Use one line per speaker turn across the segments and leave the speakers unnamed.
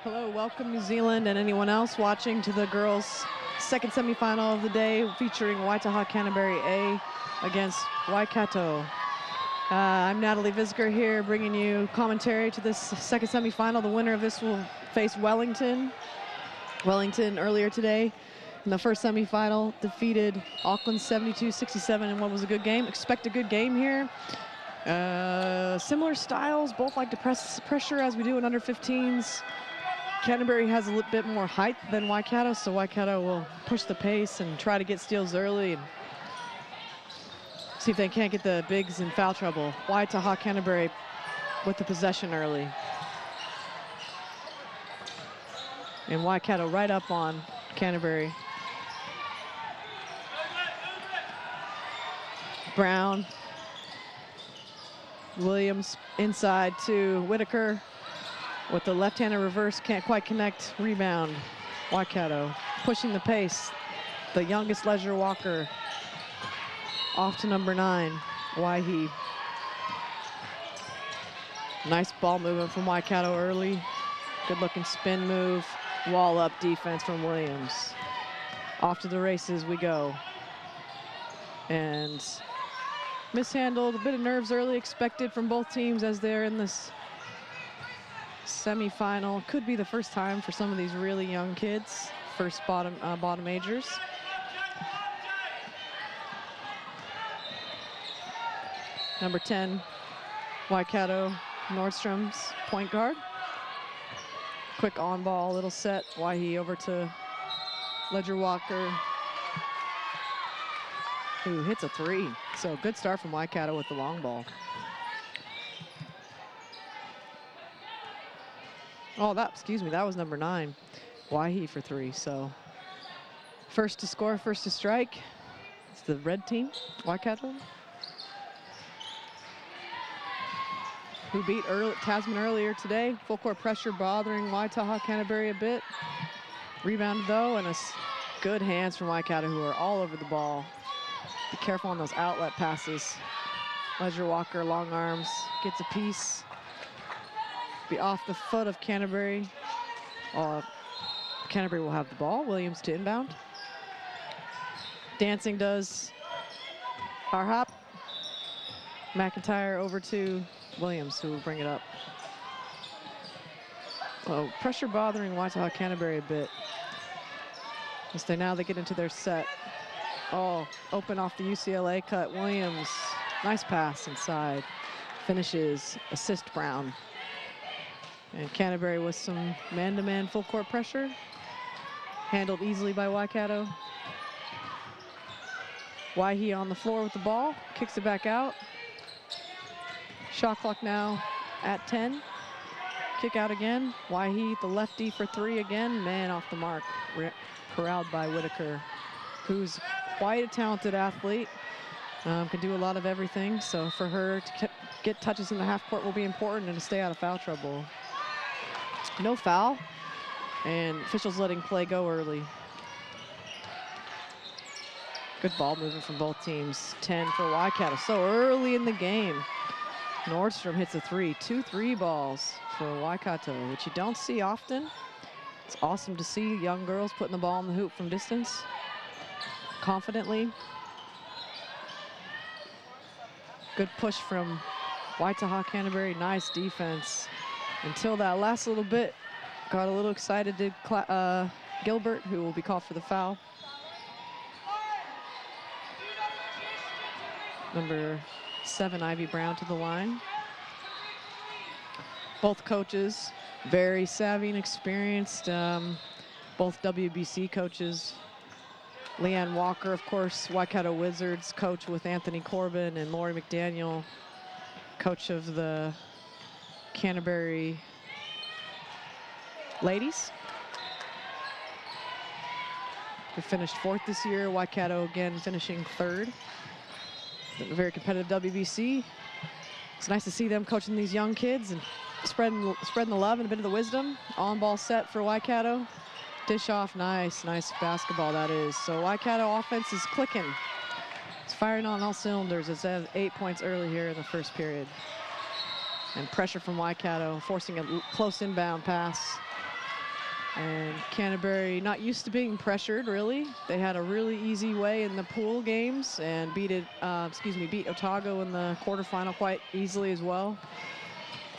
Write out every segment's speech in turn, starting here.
Hello, welcome New Zealand and anyone else watching to the girls' second semifinal of the day featuring Waitaha Canterbury A against Waikato. I'm Natalie Visger here bringing you commentary to this second semifinal. The winner of this will face Wellington. Wellington earlier today in the first semifinal defeated Auckland 72-67 in what was a good game. Expect a good game here. Similar styles, both like to press pressure as we do in under 15s. Canterbury has a little bit more height than Waikato, so Waikato will push the pace and try to get steals early and see if they can't get the bigs in foul trouble. Waitaha Canterbury with the possession early. And Waikato right up on Canterbury. Brown. Williams inside to Whitaker. With the left-handed reverse, can't quite connect. Rebound, Waikato. Pushing the pace. The youngest Leisure Walker. Off to number 9, Waihi. Nice ball movement from Waikato early. Good-looking spin move. Wall up defense from Williams. Off to the races we go. And mishandled, a bit of nerves early expected from both teams as they're in this semi-final. Could be the first time for some of these really young kids, first bottom majors. Number 10, Waikato, Nordstrom's point guard. Quick on ball, little set. Waihi over to Leisure Walker, who hits a 3. So good start from Waikato with the long ball. Oh, that was number 9, Waihi for 3. So first to score, first to strike. It's the red team, Waikato, who beat Tasman earlier today. Full court pressure bothering Waitaha Canterbury a bit. Rebounded though, and good hands from Waikato, who are all over the ball. Be careful on those outlet passes. Leisure Walker, long arms, gets a piece. Be off the foot of Canterbury. Canterbury will have the ball. Williams to inbound. Dancing does Harhop. McIntyre over to Williams, who will bring it up. Oh, pressure bothering Waitaha Canterbury a bit. As they get into their set. Oh, open off the UCLA cut. Williams, nice pass inside. Finishes, assist Brown. And Canterbury with some man-to-man full court pressure. Handled easily by Waikato. Waihi on the floor with the ball, kicks it back out. Shot clock now at 10. Kick out again. Waihi, the lefty for 3 again. Man off the mark, corralled by Whitaker, who's quite a talented athlete. Can do a lot of everything. So for her to get touches in the half court will be important and to stay out of foul trouble. No foul, and officials letting play go early. Good ball movement from both teams. 10 for Waikato, so early in the game. Nordstrom hits a 3, 2 3 balls for Waikato, which you don't see often. It's awesome to see young girls putting the ball in the hoop from distance, confidently. Good push from Waitaha Canterbury, nice defense. Until that last little bit, got a little excited, did Gilbert, who will be called for the foul. Number 7, Ivy Brown to the line. Both coaches, very savvy and experienced. Both WBC coaches. Leanne Walker, of course, Waikato Wizards, coach with Anthony Corbin, and Lori McDaniel, coach of the Canterbury ladies. We finished 4th this year. Waikato again finishing 3rd. A very competitive WBC. It's nice to see them coaching these young kids and spreading the love and a bit of the wisdom. On ball set for Waikato. Dish off, nice basketball that is. So Waikato offense is clicking. It's firing on all cylinders. It's at 8 points early here in the first period. And pressure from Waikato, forcing a close inbound pass. And Canterbury not used to being pressured, really. They had a really easy way in the pool games and beat Otago in the quarterfinal quite easily as well.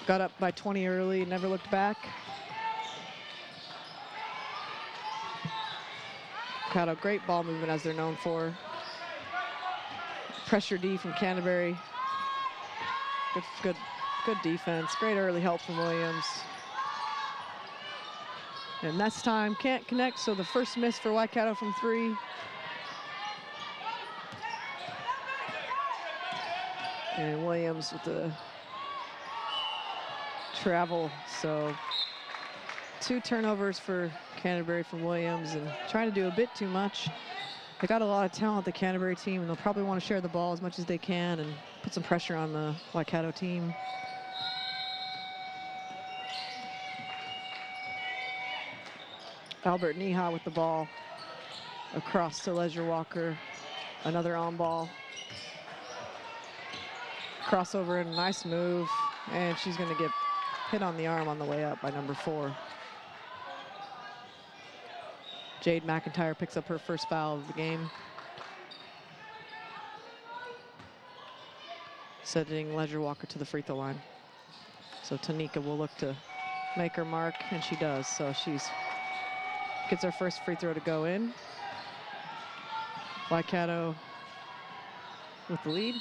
Got up by 20 early and never looked back. Had a great ball movement, as they're known for. Pressure D from Canterbury. Good defense. Great early help from Williams. And this time can't connect, so the first miss for Waikato from 3. And Williams with the travel. So 2 turnovers for Canterbury from Williams, and trying to do a bit too much. They got a lot of talent, the Canterbury team, and they'll probably want to share the ball as much as they can and put some pressure on the Waikato team. Albert Niha with the ball across to Leisure Walker. Another on ball. Crossover and a nice move. And she's going to get hit on the arm on the way up by number 4. Jade McIntyre picks up her first foul of the game. Sending Leisure Walker to the free throw line. So Tanika will look to make her mark, and she does. So she's gets her first free throw to go in. Waikato with the lead.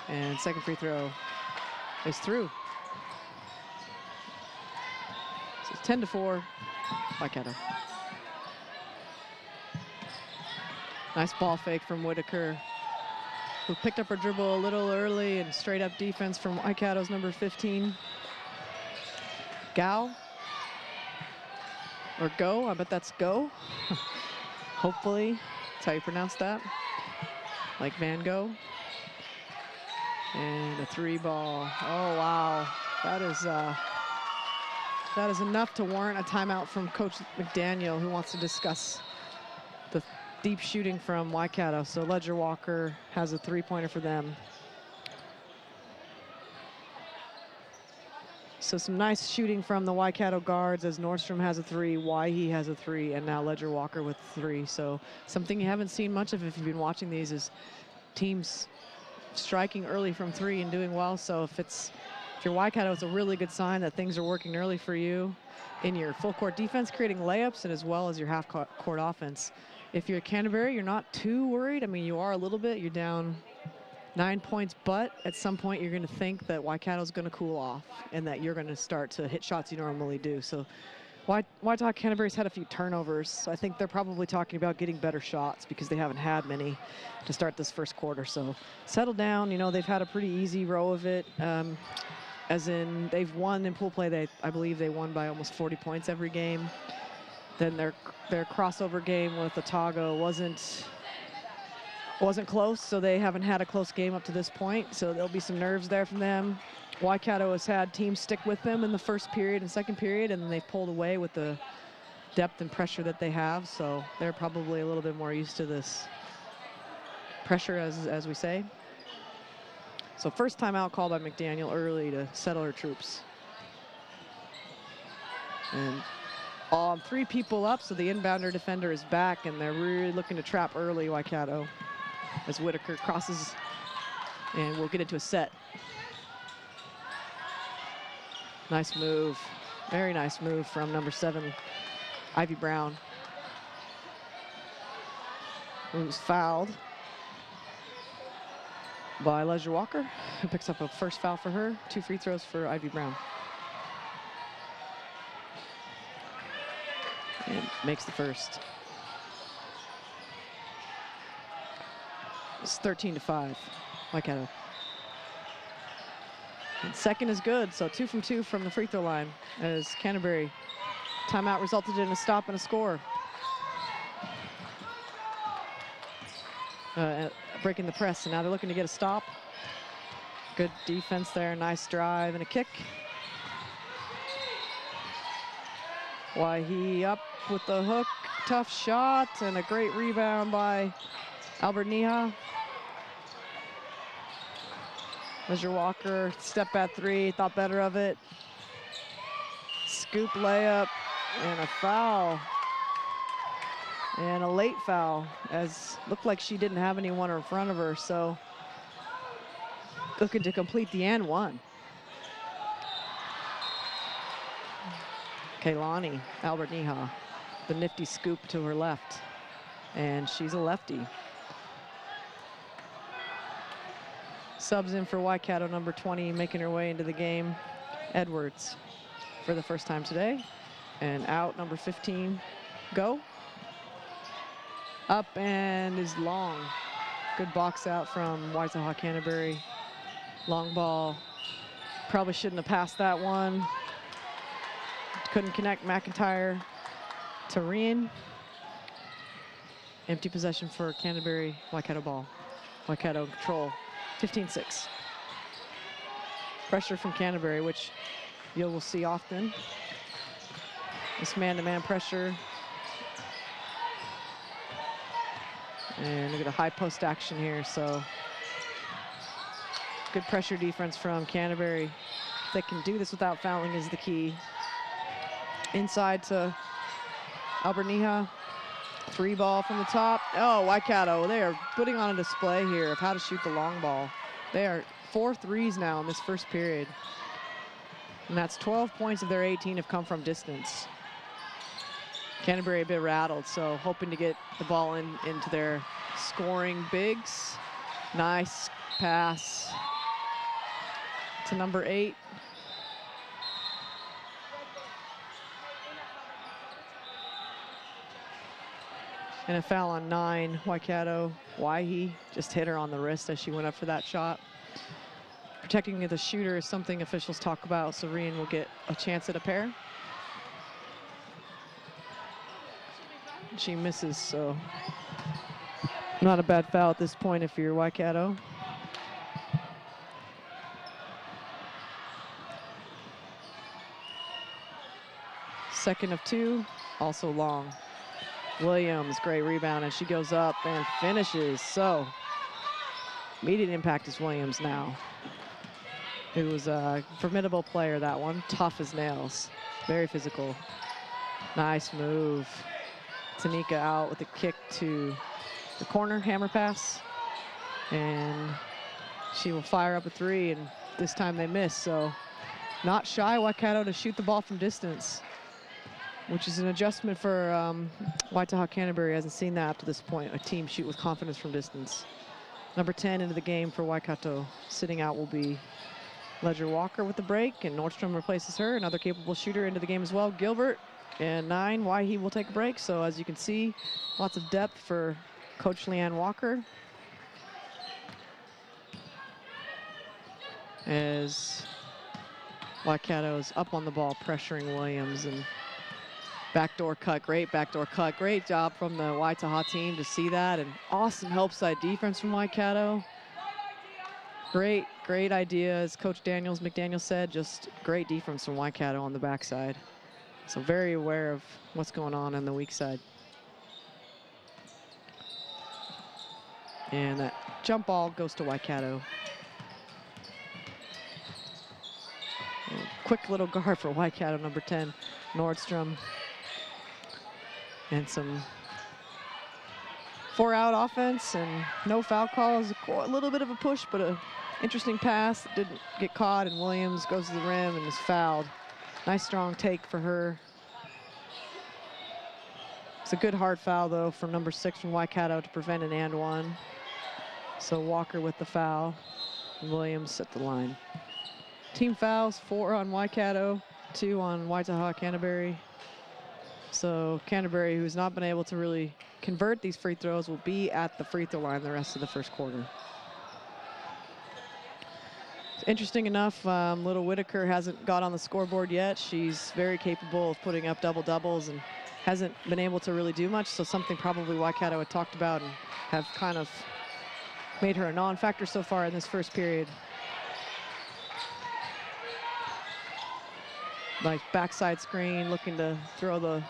And second free throw is through. So it's 10-4, Waikato. Nice ball fake from Whitaker, who picked up her dribble a little early, and straight up defense from Waikato's number 15. Gao. Or Go, I bet that's Go. Hopefully, that's how you pronounce that. Like Van Gogh. And a 3 ball. Oh, wow. That is enough to warrant a timeout from Coach McDaniel, who wants to discuss the deep shooting from Waikato. So Leisure Walker has a 3-pointer for them. So some nice shooting from the Waikato guards, as Nordstrom has a 3, Waihi has a 3, and now Leisure Walker with 3. So something you haven't seen much of if you've been watching these is teams striking early from 3 and doing well. So if you're Waikato, it's a really good sign that things are working early for you in your full court defense, creating layups, and as well as your half court offense. If you're Canterbury, you're not too worried. I mean, you are a little bit. You're down 9 points, but at some point you're going to think that Waikato's going to cool off and that you're going to start to hit shots you normally do. So Waitaha Canterbury's had a few turnovers, so I think they're probably talking about getting better shots because they haven't had many to start this first quarter. So settle down. You know, they've had a pretty easy row of it, as in they've won in pool play. I believe they won by almost 40 points every game. Then their crossover game with Otago wasn't close, so they haven't had a close game up to this point. So there'll be some nerves there from them. Waikato has had teams stick with them in the first period and second period, and then they've pulled away with the depth and pressure that they have. So they're probably a little bit more used to this pressure, as we say. So first timeout called by McDaniel early to settle her troops. And 3 people up, so the inbounder defender is back, and they're really looking to trap early, Waikato, as Whitaker crosses, and we'll get into a set. Nice move, very nice move from number 7, Ivy Brown, who's fouled by Leisure Walker, who picks up a first foul for her. 2 free throws for Ivy Brown. And makes the first. It's 13-5, Waikato. And second is good, so 2 from 2 from the free throw line, as Canterbury timeout resulted in a stop and a score. Breaking the press, and now they're looking to get a stop. Good defense there, nice drive and a kick. Waihi up with the hook, tough shot, and a great rebound by Albert Niha. Leisure Walker, step back 3, thought better of it. Scoop layup, and a foul. And a late foul, as looked like she didn't have anyone in front of her, so looking to complete the and one. Kaylani Alberniha, the nifty scoop to her left, and she's a lefty. Subs in for Waikato, number 20, making her way into the game. Edwards for the first time today. And out, number 15, go. Up and is long. Good box out from Waitaha Canterbury. Long ball. Probably shouldn't have passed that one. Couldn't connect McIntyre to Rian. Empty possession for Canterbury. Waikato ball. Waikato control. 15-6. Pressure from Canterbury, which you will see often. This man-to-man pressure. And look at the high post action here, so good pressure defense from Canterbury. If they can do this without fouling is the key. Inside to Alberniha. 3 ball from the top. Oh, Waikato, they are putting on a display here of how to shoot the long ball. They are 4 threes now in this first period. And that's 12 points of their 18 have come from distance. Canterbury a bit rattled, so hoping to get the ball into their scoring bigs. Nice pass to number 8. And a foul on 9, Waikato. Waihi just hit her on the wrist as she went up for that shot. Protecting the shooter is something officials talk about, so Rian will get a chance at a pair. She misses, so not a bad foul at this point if you're Waikato. Second of 2, also long. Williams, great rebound, and she goes up and finishes. So immediate impact is Williams now. It was a formidable player, that one. Tough as nails, very physical. Nice move. Tanika out with a kick to the corner, hammer pass. And she will fire up a 3, and this time they miss. So not shy, Waikato, to shoot the ball from distance, which is an adjustment for Waitaha Canterbury. Hasn't seen that up to this point, a team shoot with confidence from distance. Number 10 into the game for Waikato. Sitting out will be Ledger Walker with the break, and Nordstrom replaces her. Another capable shooter into the game as well, Gilbert. And 9, Waihi will take a break. So as you can see, lots of depth for Coach Leanne Walker. As Waikato is up on the ball, pressuring Williams, and backdoor cut, great backdoor cut. Great job from the Waitaha team to see that, and awesome help side defense from Waikato. Great idea, as Coach McDaniels said, just great defense from Waikato on the backside. So very aware of what's going on the weak side. And that jump ball goes to Waikato. Quick little guard for Waikato, number 10, Nordstrom. And some 4-out offense and no foul calls. A little bit of a push, but an interesting pass that didn't get caught, and Williams goes to the rim and is fouled. Nice strong take for her. It's a good hard foul though from number 6 from Waikato to prevent an and one. So Walker with the foul, and Williams at the line. Team fouls, 4 on Waikato, 2 on Waitaha Canterbury. So Canterbury, who's not been able to really convert these free throws, will be at the free throw line the rest of the first quarter. Interesting enough, Little Whitaker hasn't got on the scoreboard yet. She's very capable of putting up double-doubles and hasn't been able to really do much, so something probably Waikato had talked about and have kind of made her a non-factor so far in this first period. Like backside screen, looking to throw the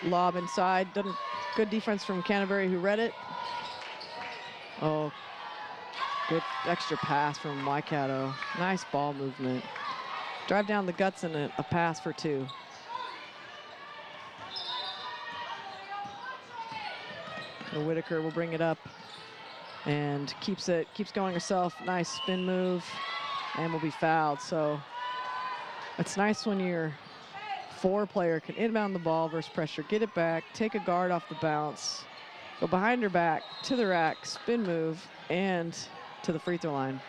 lob inside. Good defense from Canterbury, who read it. Oh, good extra pass from Waikato. Nice ball movement. Drive down the guts and a pass for 2. Whitaker will bring it up and keeps going herself. Nice spin move, and will be fouled. So it's nice when your forward player can inbound the ball versus pressure, get it back, take a guard off the bounce, go behind her back, to the rack, spin move, and to the free throw line.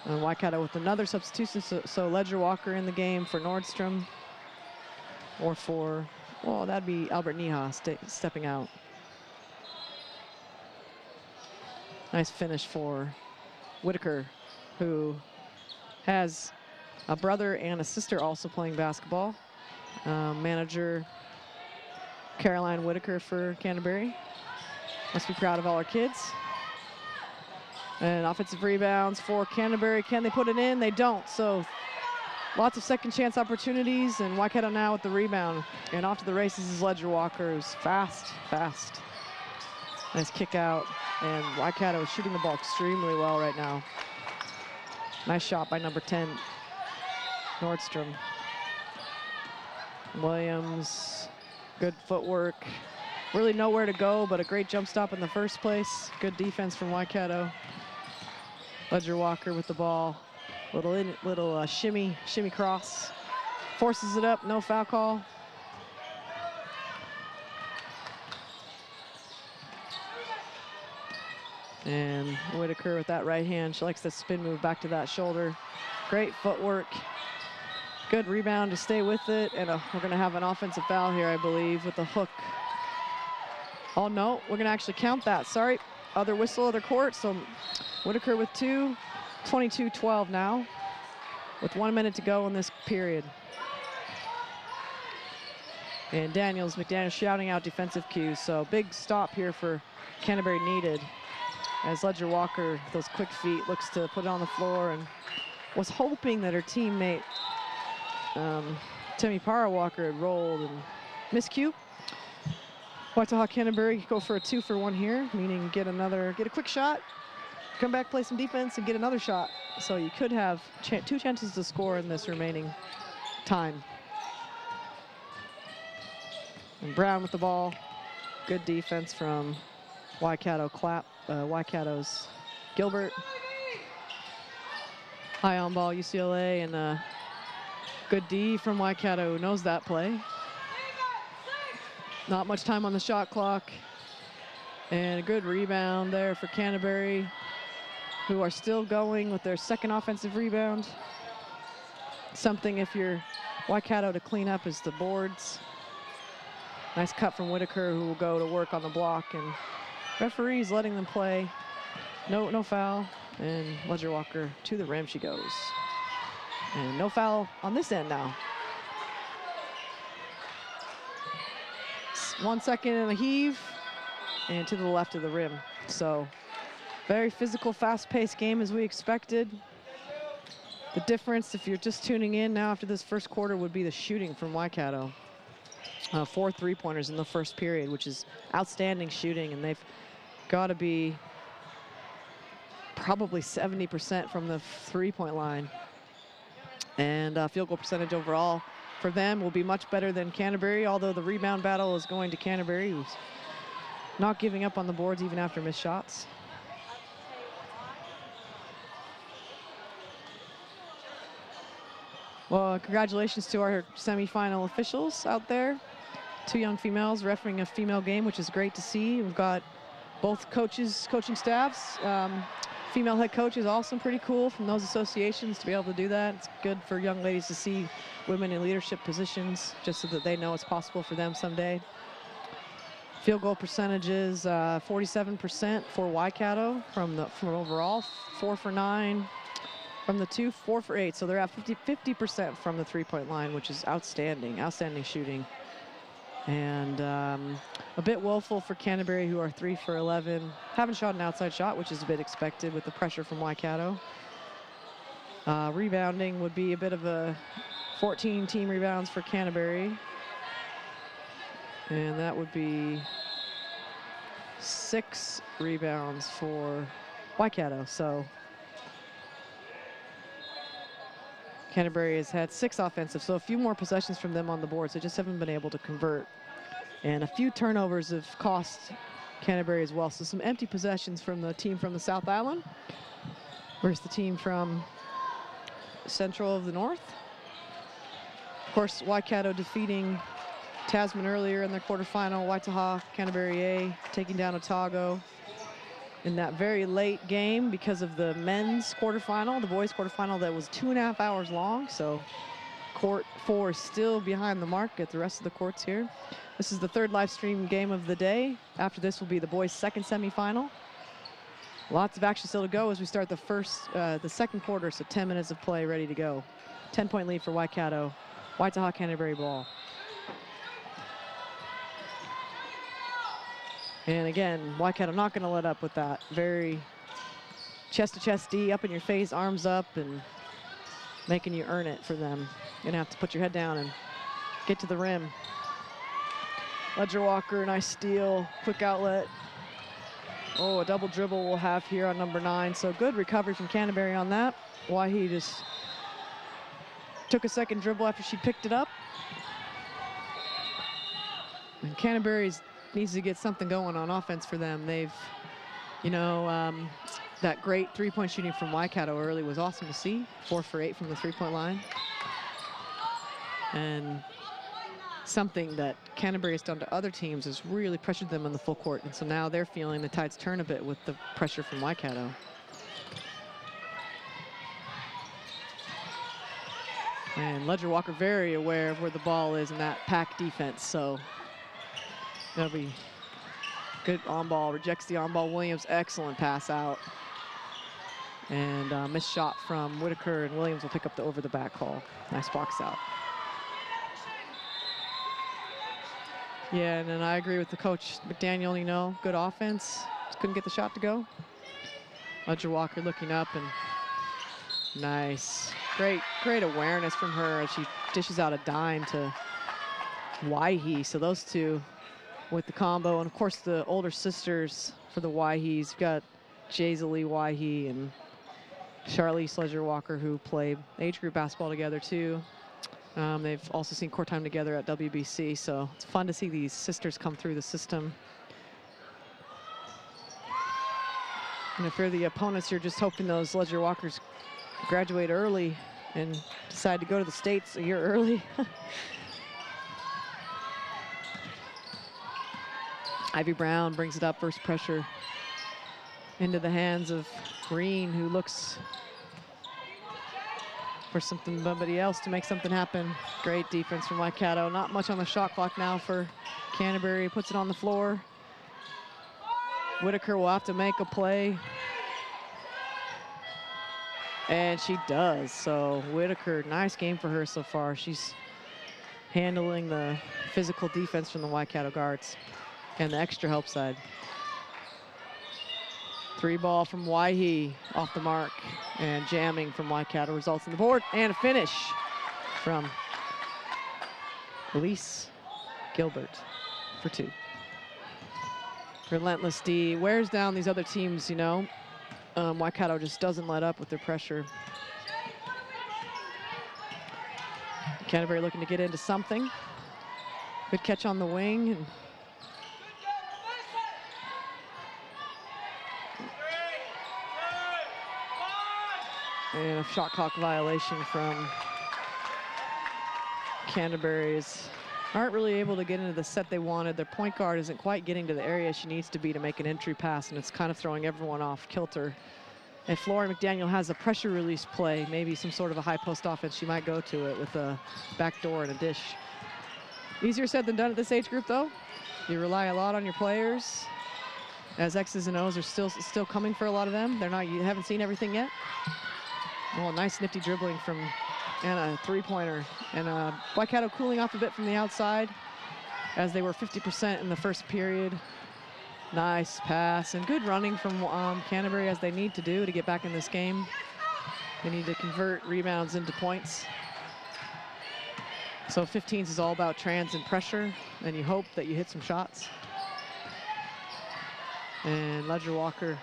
And Waikato with another substitution, so Ledger Walker in the game for Nordstrom, or for, well, that'd be Albert Neha stepping out. Nice finish for Whitaker, who has a brother and a sister also playing basketball. Manager Caroline Whitaker for Canterbury. Must be proud of all our kids. And offensive rebounds for Canterbury. Can they put it in? They don't. So lots of second chance opportunities, and Waikato now with the rebound. And off to the races is Ledger Walker, who's fast. Nice kick out. And Waikato is shooting the ball extremely well right now. Nice shot by number 10, Nordstrom. Williams, good footwork. Really nowhere to go, but a great jump stop in the first place. Good defense from Waikato. Ledger Walker with the ball. Little shimmy cross. Forces it up, no foul call. And Whitaker with that right hand. She likes the spin move back to that shoulder. Great footwork. Good rebound to stay with it. And we're going to have an offensive foul here, I believe, with the hook. Oh, no, we're going to actually count that. Sorry. Other whistle, other court. So Whitaker with 2, 22-12 now, with 1 minute to go in this period. And McDaniels shouting out defensive cues. So big stop here for Canterbury needed, as Ledger Walker, those quick feet, looks to put it on the floor and was hoping that her teammate, Temi Para-Walker, had rolled and miscue. Waitaha Canterbury go for a 2-for-1 here, meaning get a quick shot, come back, play some defense, and get another shot. So you could have 2 chances to score in this remaining time. And Brown with the ball. Good defense from Waikato. Waikato's Gilbert. High on ball, UCLA, and good D from Waikato, who knows that play. Not much time on the shot clock. And a good rebound there for Canterbury, who are still going with their second offensive rebound. Something if you're Waikato to clean up is the boards. Nice cut from Whitaker, who will go to work on the block, and referees letting them play. No foul, and Ledger Walker to the rim she goes. And no foul on this end now. 1 second and a heave, and to the left of the rim. So very physical, fast-paced game as we expected. The difference, if you're just tuning in now after this first quarter, would be the shooting from Waikato. 4 3-pointers in the first period, which is outstanding shooting, and they've got to be probably 70% from the 3-point line. And field goal percentage overall for them will be much better than Canterbury, although the rebound battle is going to Canterbury, who's not giving up on the boards even after missed shots. Well, congratulations to our semifinal officials out there. 2 young females refereeing a female game, which is great to see. We've got both coaching staffs. Female head coach is awesome, pretty cool from those associations to be able to do that. It's good for young ladies to see women in leadership positions, just so that they know it's possible for them someday. Field goal percentages, 47% for Waikato from overall, 4 for 9 from the 2, 4 for 8. So they're at 50% from the 3-point line, which is outstanding shooting. And a bit woeful for Canterbury, who are 3 for 11. Haven't shot an outside shot, which is a bit expected with the pressure from Waikato. Rebounding would be a bit of a 14 team rebounds for Canterbury. And that would be 6 rebounds for Waikato. So Canterbury has had 6 offensive, so a few more possessions from them on the boards. They just haven't been able to convert. And a few turnovers have cost Canterbury as well. So some empty possessions from the team from the South Island versus the team from Central of the North. Of course, Waikato defeating Tasman earlier in their quarterfinal. Waitaha, Canterbury A, taking down Otago in that very late game because of the men's quarterfinal, the boys' quarterfinal that was 2.5 hours long. So court 4 is still behind the mark at the rest of the courts here. This is the 3rd live stream game of the day. After this will be the boys' 2nd semifinal. Lots of action still to go as we start the second quarter, so 10 minutes of play ready to go. 10-point lead for Waikato. Waitaha Canterbury ball. And again, Waikato not going to let up with that. Very chest-to-chest D, up in your face, arms up, and making you earn it for them. You're going to have to put your head down and get to the rim. Ledger Walker, nice steal, quick outlet. Oh, a double dribble we'll have here on number 9. So good recovery from Canterbury on that. Waihi just took a second dribble after she picked it up. And Canterbury needs to get something going on offense for them. They've, you know, that great 3-point shooting from Waikato early was awesome to see. 4 for 8 from the 3-point line. And something that Canterbury has done to other teams has really pressured them in the full court. And so now they're feeling the tides turn a bit with the pressure from Waikato. And Ledger Walker very aware of where the ball is in that pack defense. So that'll be good on ball, rejects the on ball. Williams, excellent pass out. And missed shot from Whitaker, and Williams will pick up the over the back call. Nice box out. Yeah, and then I agree with the coach, McDaniel, you know, good offense. Just couldn't get the shot to go. Ledger Walker looking up, and nice. Great awareness from her as she dishes out a dime to Waihi. So those two with the combo, and of course the older sisters for the Waihis. You've got Jaisalee Waihi and Charlize Ledger Walker, who play age group basketball together too. They've also seen court time together at WBC, so it's fun to see these sisters come through the system. And if you're the opponents, you're just hoping those Ledger Walkers graduate early and decide to go to the States a year early. Ivy Brown brings it up, first pressure into the hands of Green, who looks for somebody else to make something happen. Great defense from Waikato. Not much on the shot clock now for Canterbury. Puts it on the floor. Whitaker will have to make a play. And she does. So Whitaker, nice game for her so far. She's handling the physical defense from the Waikato guards and the extra help side. 3 ball from Waihi off the mark, and jamming from Waikato results in the board, and a finish from Elise Gilbert for 2. Relentless D wears down these other teams, you know. Waikato just doesn't let up with their pressure. Canterbury looking to get into something. Good catch on the wing. And a shot clock violation from Canterbury's. Aren't really able to get into the set they wanted. Their point guard isn't quite getting to the area she needs to be to make an entry pass, and it's kind of throwing everyone off kilter. If Lauren McDaniel has a pressure release play, maybe some sort of a high post offense, she might go to it with a back door and a dish. Easier said than done at this age group, though. You rely a lot on your players, as X's and O's are still coming for a lot of them. You haven't seen everything yet. Oh, nice nifty dribbling from Anna, 3-pointer. And Waikato cooling off a bit from the outside as they were 50% in the first period. Nice pass and good running from Canterbury, as they need to do to get back in this game. They need to convert rebounds into points. So 15s is all about trans and pressure, and you hope that you hit some shots. And Ledger Walker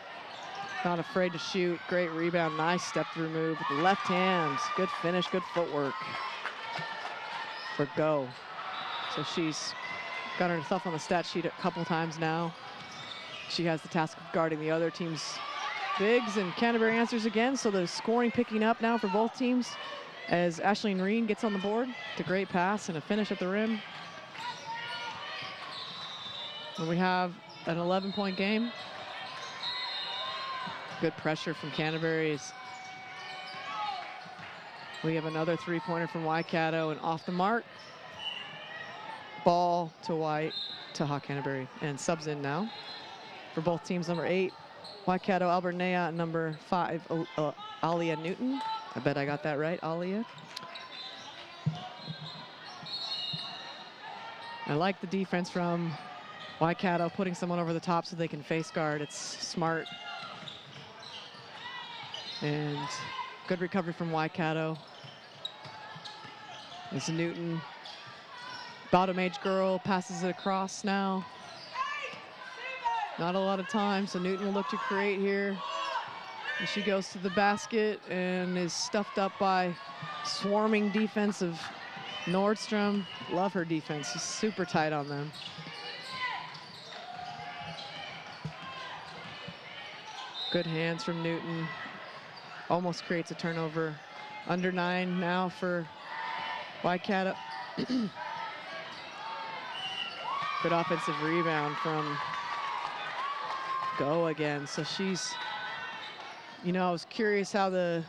Not afraid to shoot. Great rebound. Nice step through move with the left hand. Good finish, good footwork for Go. So she's got herself on the stat sheet a couple times now. She has the task of guarding the other team's bigs, and Canterbury answers again. So the scoring picking up now for both teams as Ashleen Reen gets on the board. It's a great pass and a finish at the rim. And we have an 11-point game. Good pressure from Canterbury. We have another three-pointer from Waikato, and off the mark. Ball to Waitaha Canterbury, and subs in now for both teams. Number 8, Waikato Albernea, and number 5, Alia Newton. I bet I got that right, Alia. I like the defense from Waikato, putting someone over the top so they can face guard. It's smart. And good recovery from Waikato. It's Newton. Bottom age girl passes it across now. Not a lot of time, so Newton will look to create here. And she goes to the basket and is stuffed up by swarming defense of Nordstrom. Love her defense. She's super tight on them. Good hands from Newton. Almost creates a turnover. Under 9 now for Waikato. Good offensive rebound from Go again. So she's, you know, I was curious how the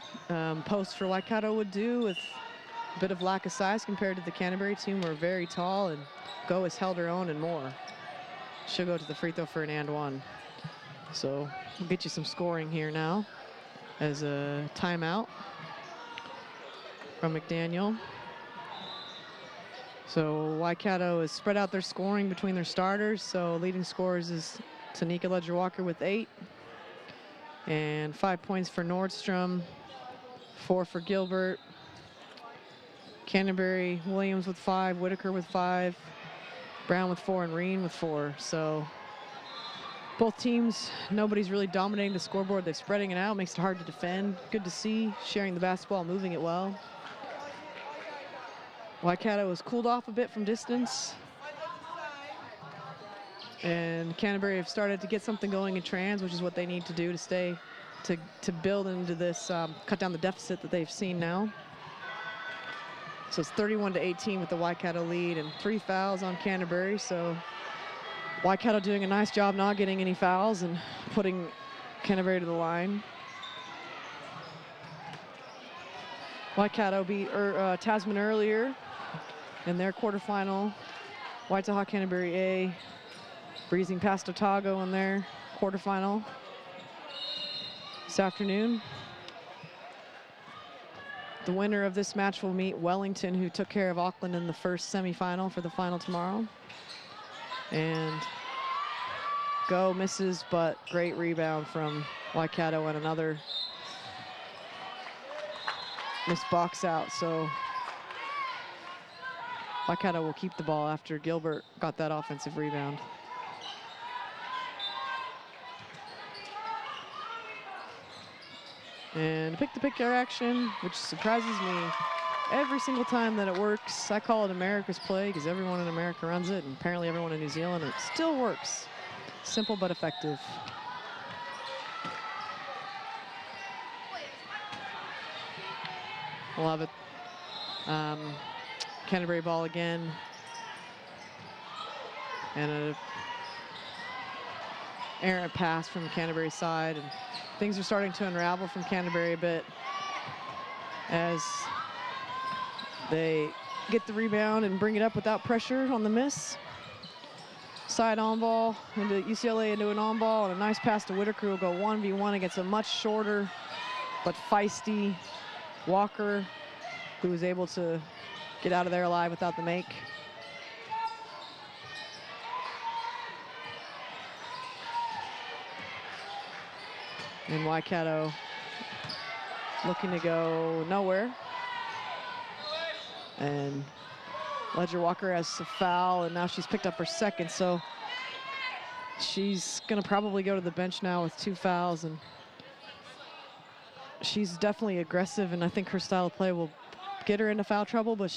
post for Waikato would do with a bit of lack of size compared to the Canterbury team, who are very tall, and Go has held her own and more. She'll go to the free throw for an and one. So we'll get you some scoring here now as a timeout from McDaniel. So Waikato has spread out their scoring between their starters. So leading scorers is Tanika Ledger-Walker with 8. And 5 points for Nordstrom, 4 for Gilbert. Canterbury, Williams with 5, Whitaker with 5, Brown with 4, and Reen with 4. So both teams, nobody's really dominating the scoreboard. They're spreading it out, makes it hard to defend. Good to see, sharing the basketball, moving it well. Waikato has cooled off a bit from distance. And Canterbury have started to get something going in trans, which is what they need to do to stay, to build into this, cut down the deficit that they've seen now. So it's 31-18 with the Waikato lead, and 3 fouls on Canterbury. So Waikato doing a nice job not getting any fouls and putting Canterbury to the line. Waikato beat Tasman earlier in their quarterfinal. Waitaha Canterbury A breezing past Otago in their quarterfinal this afternoon. The winner of this match will meet Wellington, who took care of Auckland in the first semifinal, for the final tomorrow. And Go misses, but great rebound from Waikato and another missed box out. So Waikato will keep the ball after Gilbert got that offensive rebound. And pick-to-pick action, which surprises me every single time that it works. I call it America's play because everyone in America runs it, and apparently everyone in New Zealand, and it still works. Simple but effective. Love it. Canterbury ball again. And an errant pass from the Canterbury side. And things are starting to unravel from Canterbury a bit as they get the rebound and bring it up without pressure on the miss. Side on ball into UCLA, into an on ball, and a nice pass to Whitaker, who will go 1v1 against a much shorter but feisty Walker, who was able to get out of there alive without the make. And Waikato looking to go nowhere. And Ledger-Walker has a foul, and now she's picked up her second, so she's gonna probably go to the bench now with 2 fouls, and she's definitely aggressive, and I think her style of play will get her into foul trouble, but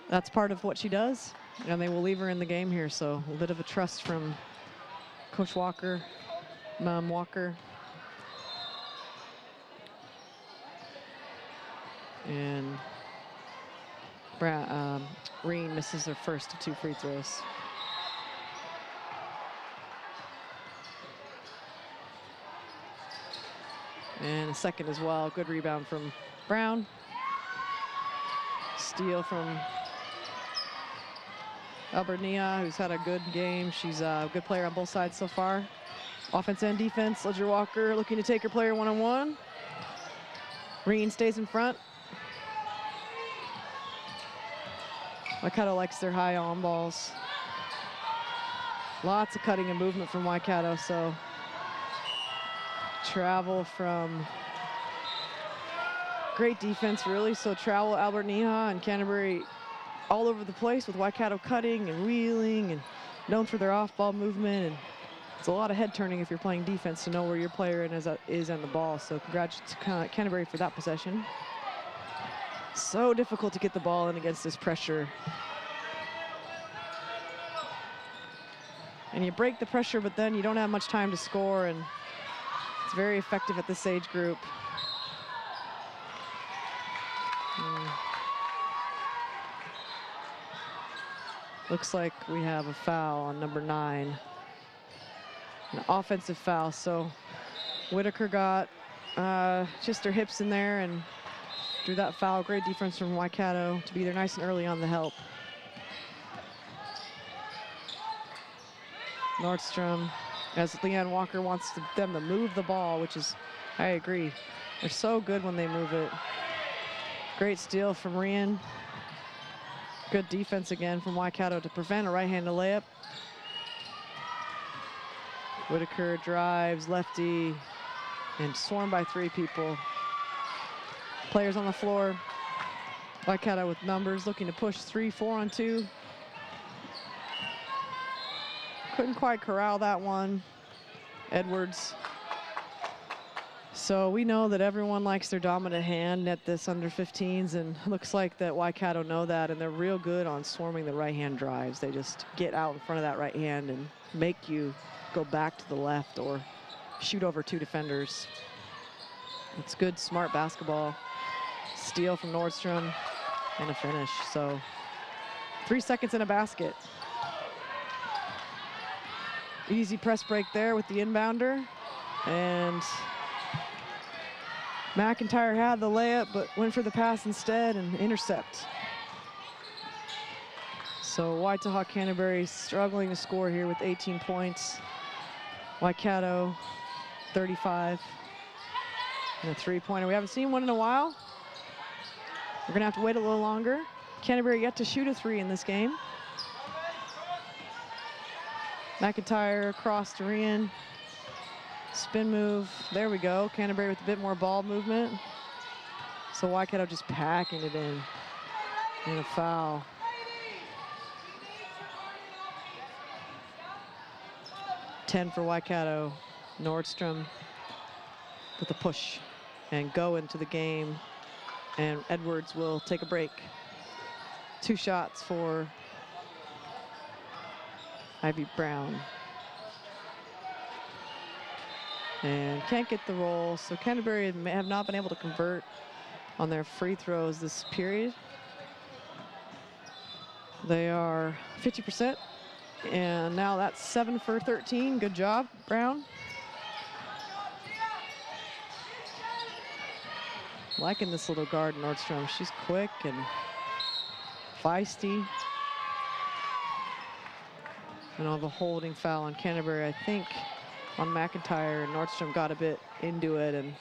that's part of what she does, and they will leave her in the game here. So a bit of a trust from Coach Walker, Mom Walker. And Reen misses her first of 2 free throws. And a second as well. Good rebound from Brown. Steal from Albernia, who's had a good game. She's a good player on both sides so far. Offense and defense. Ledger Walker looking to take her player one-on-one. Reen stays in front. Waikato likes their high on balls. Lots of cutting and movement from Waikato, so travel from great defense, really. So travel Albert Neha and Canterbury all over the place with Waikato cutting and wheeling and known for their off-ball movement. And it's a lot of head turning if you're playing defense to know where your player is on the ball. So congrats to Canterbury for that possession. So difficult to get the ball in against this pressure. And you break the pressure, but then you don't have much time to score, and it's very effective at this age group. Looks like we have a foul on number 9. An offensive foul, so Whitaker got just her hips in there and drew that foul. Great defense from Waikato to be there nice and early on the help. Nordstrom, as Leanne Walker wants them to move the ball, which is, I agree. They're so good when they move it. Great steal from Rian. Good defense again from Waikato to prevent a right-handed layup. Whitaker drives, lefty, and swarmed by 3 people. Players on the floor. Waikato with numbers, looking to push 3, 4 on 2. Couldn't quite corral that one. Edwards. So we know that everyone likes their dominant hand at this under 15s, and looks like that Waikato know that, and they're real good on swarming the right-hand drives. They just get out in front of that right hand and make you go back to the left or shoot over 2 defenders. It's good, smart basketball. Steal from Nordstrom and a finish. So 3 seconds in a basket. Easy press break there with the inbounder. And McIntyre had the layup, but went for the pass instead and intercept. So Waitaha Canterbury struggling to score here with 18 points. Waikato, 35. And a 3-pointer. We haven't seen one in a while. We're gonna have to wait a little longer. Canterbury yet to shoot a 3 in this game. McIntyre across to Rian. Spin move, there we go. Canterbury with a bit more ball movement. So Waikato just packing it in. And a foul. Ten for Waikato. Nordstrom with a push and go into the game. And Edwards will take a break. 2 shots for Ivy Brown. And can't get the roll, so Canterbury have not been able to convert on their free throws this period. They are 50%, and now that's 7 for 13. Good job, Brown. Liking this little guard, Nordstrom. She's quick and feisty. And all the holding foul on Canterbury, I think, on McIntyre, and Nordstrom got a bit into it, and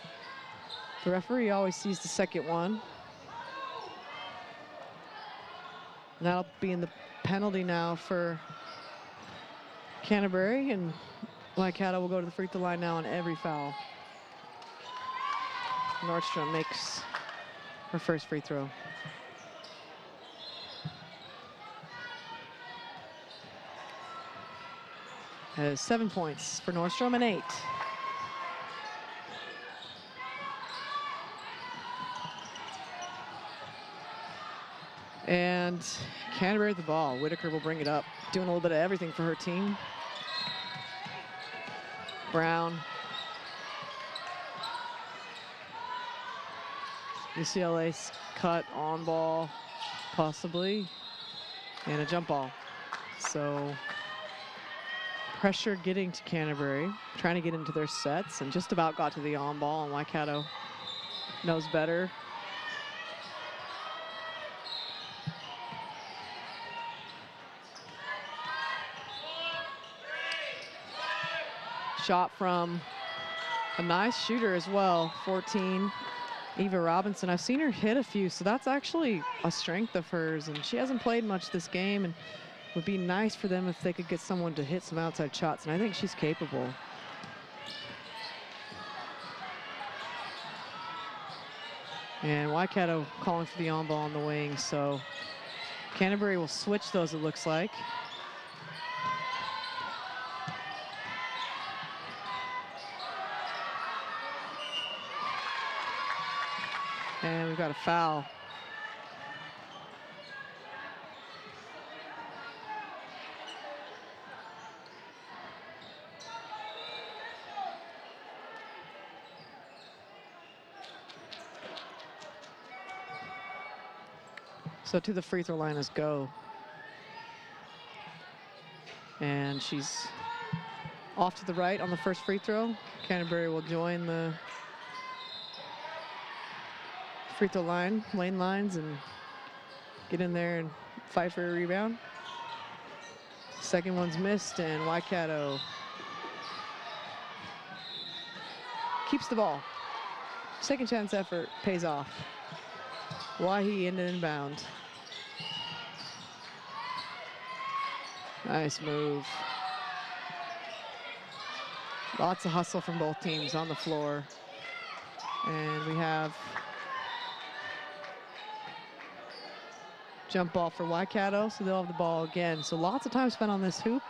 the referee always sees the second one. And that'll be in the penalty now for Canterbury, and Waikato will go to the free throw line now on every foul. Nordstrom makes her first free throw. Has 7 points for Nordstrom and 8. And Canterbury with the ball. Whitaker will bring it up, doing a little bit of everything for her team. Brown. UCLA's cut on ball, possibly, and a jump ball. So pressure getting to Canterbury, trying to get into their sets, and just about got to the on ball, and Waikato knows better. Shot from a nice shooter as well, 14, Eva Robinson. I've seen her hit a few, so that's actually a strength of hers, and she hasn't played much this game, and it would be nice for them if they could get someone to hit some outside shots, and I think she's capable. And Waikato calling for the on ball on the wing, so Canterbury will switch those, it looks like. And we've got a foul. So to the free throw line is Go. And she's off to the right on the first free throw. Canterbury will join the free throw line, lane lines, and get in there and fight for a rebound. Second one's missed, and Waikato keeps the ball. Second chance effort pays off. Wahi in the inbound. Nice move. Lots of hustle from both teams on the floor. And we have jump ball for Waikato, so they'll have the ball again. So lots of time spent on this hoop.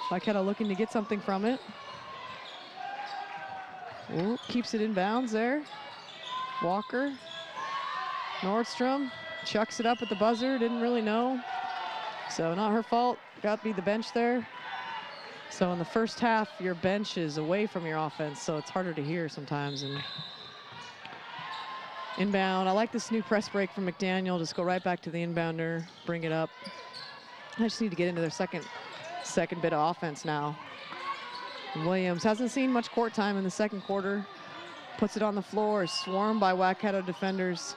Waikato looking to get something from it. Ooh, keeps it in bounds there. Walker. Nordstrom chucks it up at the buzzer, didn't really know. So not her fault, got to be the bench there. So in the first half, your bench is away from your offense, so it's harder to hear sometimes. And inbound, I like this new press break from McDaniel. Just go right back to the inbounder, bring it up. I just need to get into their second bit of offense now. And Williams hasn't seen much court time in the second quarter. Puts it on the floor, swarmed by Waikato defenders.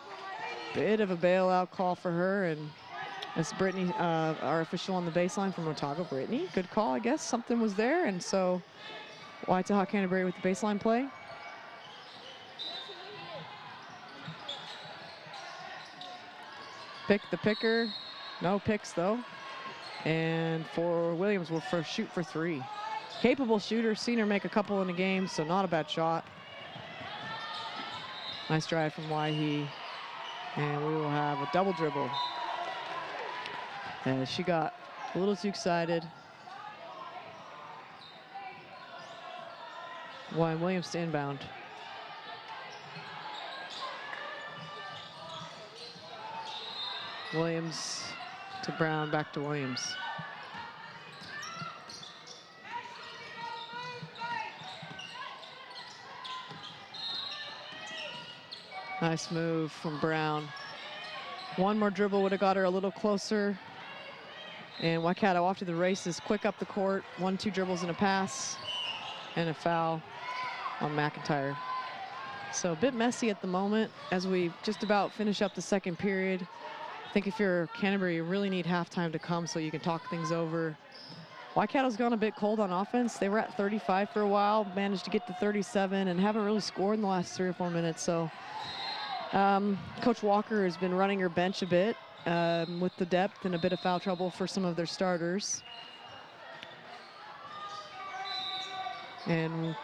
Bit of a bailout call for her, and it's Brittany, our official on the baseline from Otago. Brittany, good call, I guess. Something was there, and so Waitaha Canterbury with the baseline play. Pick the picker, no picks though. And for Williams, we'll first shoot for three. Capable shooter, seen her make a couple in a game, so not a bad shot. Nice drive from Wahi. And we will have a double dribble. And she got a little too excited. Williams to inbound. Williams to Brown, back to Williams. Nice move from Brown. One more dribble would have got her a little closer. And Waikato off to the races, quick up the court. 1-2 dribbles and a pass. And a foul on McIntyre. So a bit messy at the moment as we just about finish up the second period. I think if you're Canterbury, you really need halftime to come so you can talk things over. Waikato's gone a bit cold on offense. They were at 35 for a while, managed to get to 37, and haven't really scored in the last 3 or 4 minutes. So Coach Walker has been running her bench a bit with the depth and a bit of foul trouble for some of their starters. And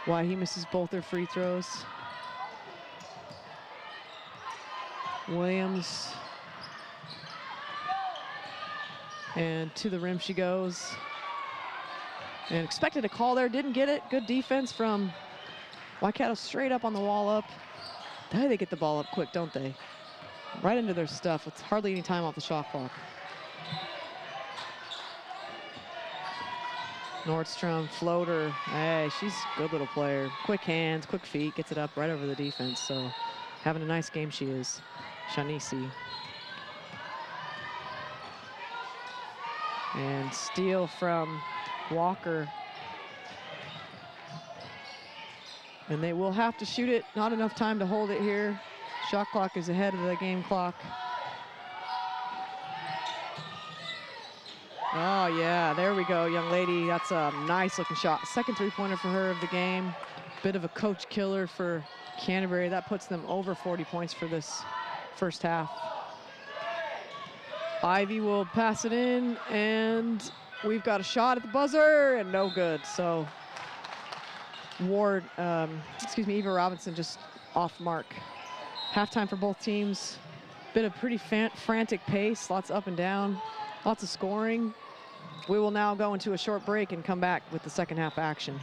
why he misses both their free throws. Williams. And to the rim she goes. And expected a call there, didn't get it. Good defense from Waikato, straight up on the wall up. They get the ball up quick, don't they? right into their stuff with hardly any time off the shot clock. Nordstrom, floater. Hey, she's a good little player. Quick hands, quick feet, gets it up right over the defense. So having a nice game she is. Shanisi. And steal from Walker. And they will have to shoot it. Not enough time to hold it here. Shot clock is ahead of the game clock. Oh, yeah, there we go, young lady. That's a nice looking shot. Second three-pointer for her of the game. Bit of a coach killer for Canterbury. That puts them over 40 points for this first half. Ivy will pass it in, and we've got a shot at the buzzer, and no good. So Eva Robinson just off mark. Halftime for both teams. Bit of pretty frantic pace, lots up and down, lots of scoring. We will now go into a short break and come back with the second half action.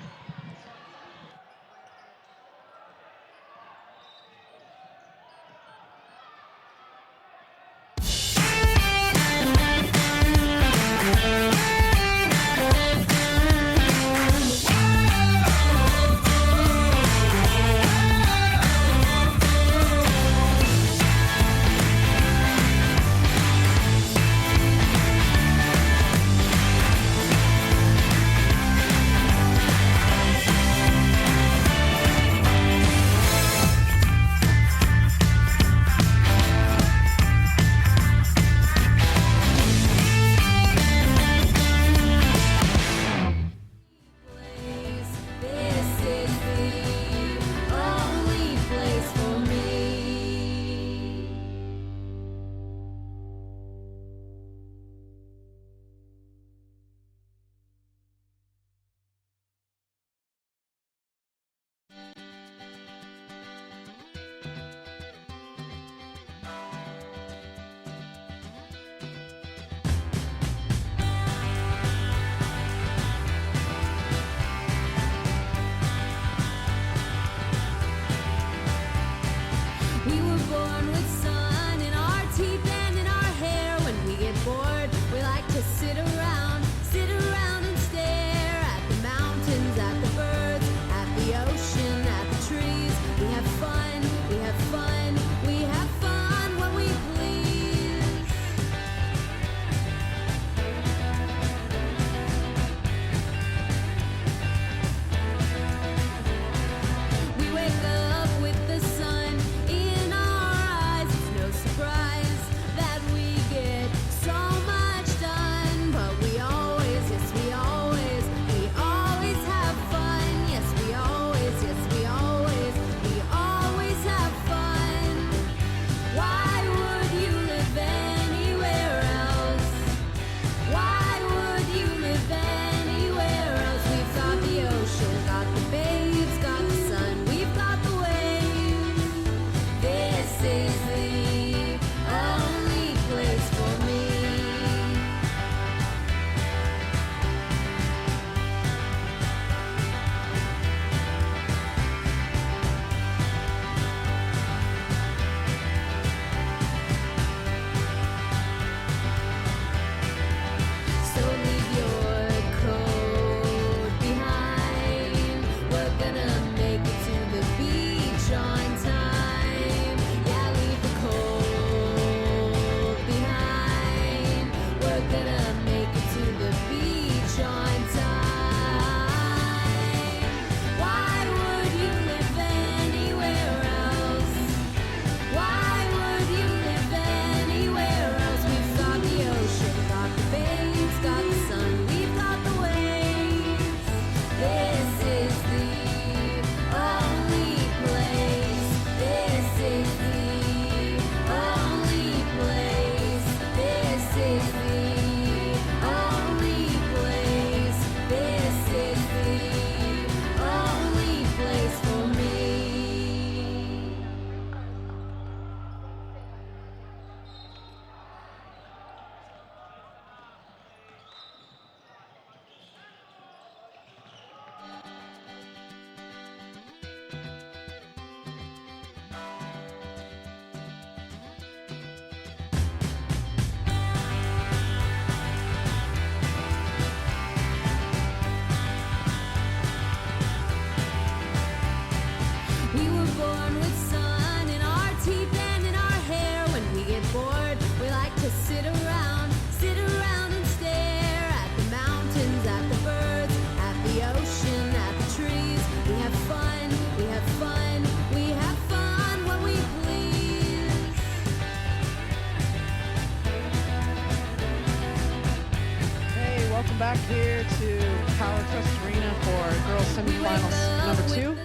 Welcome back here to Power Trust Arena for girls semifinals number 2.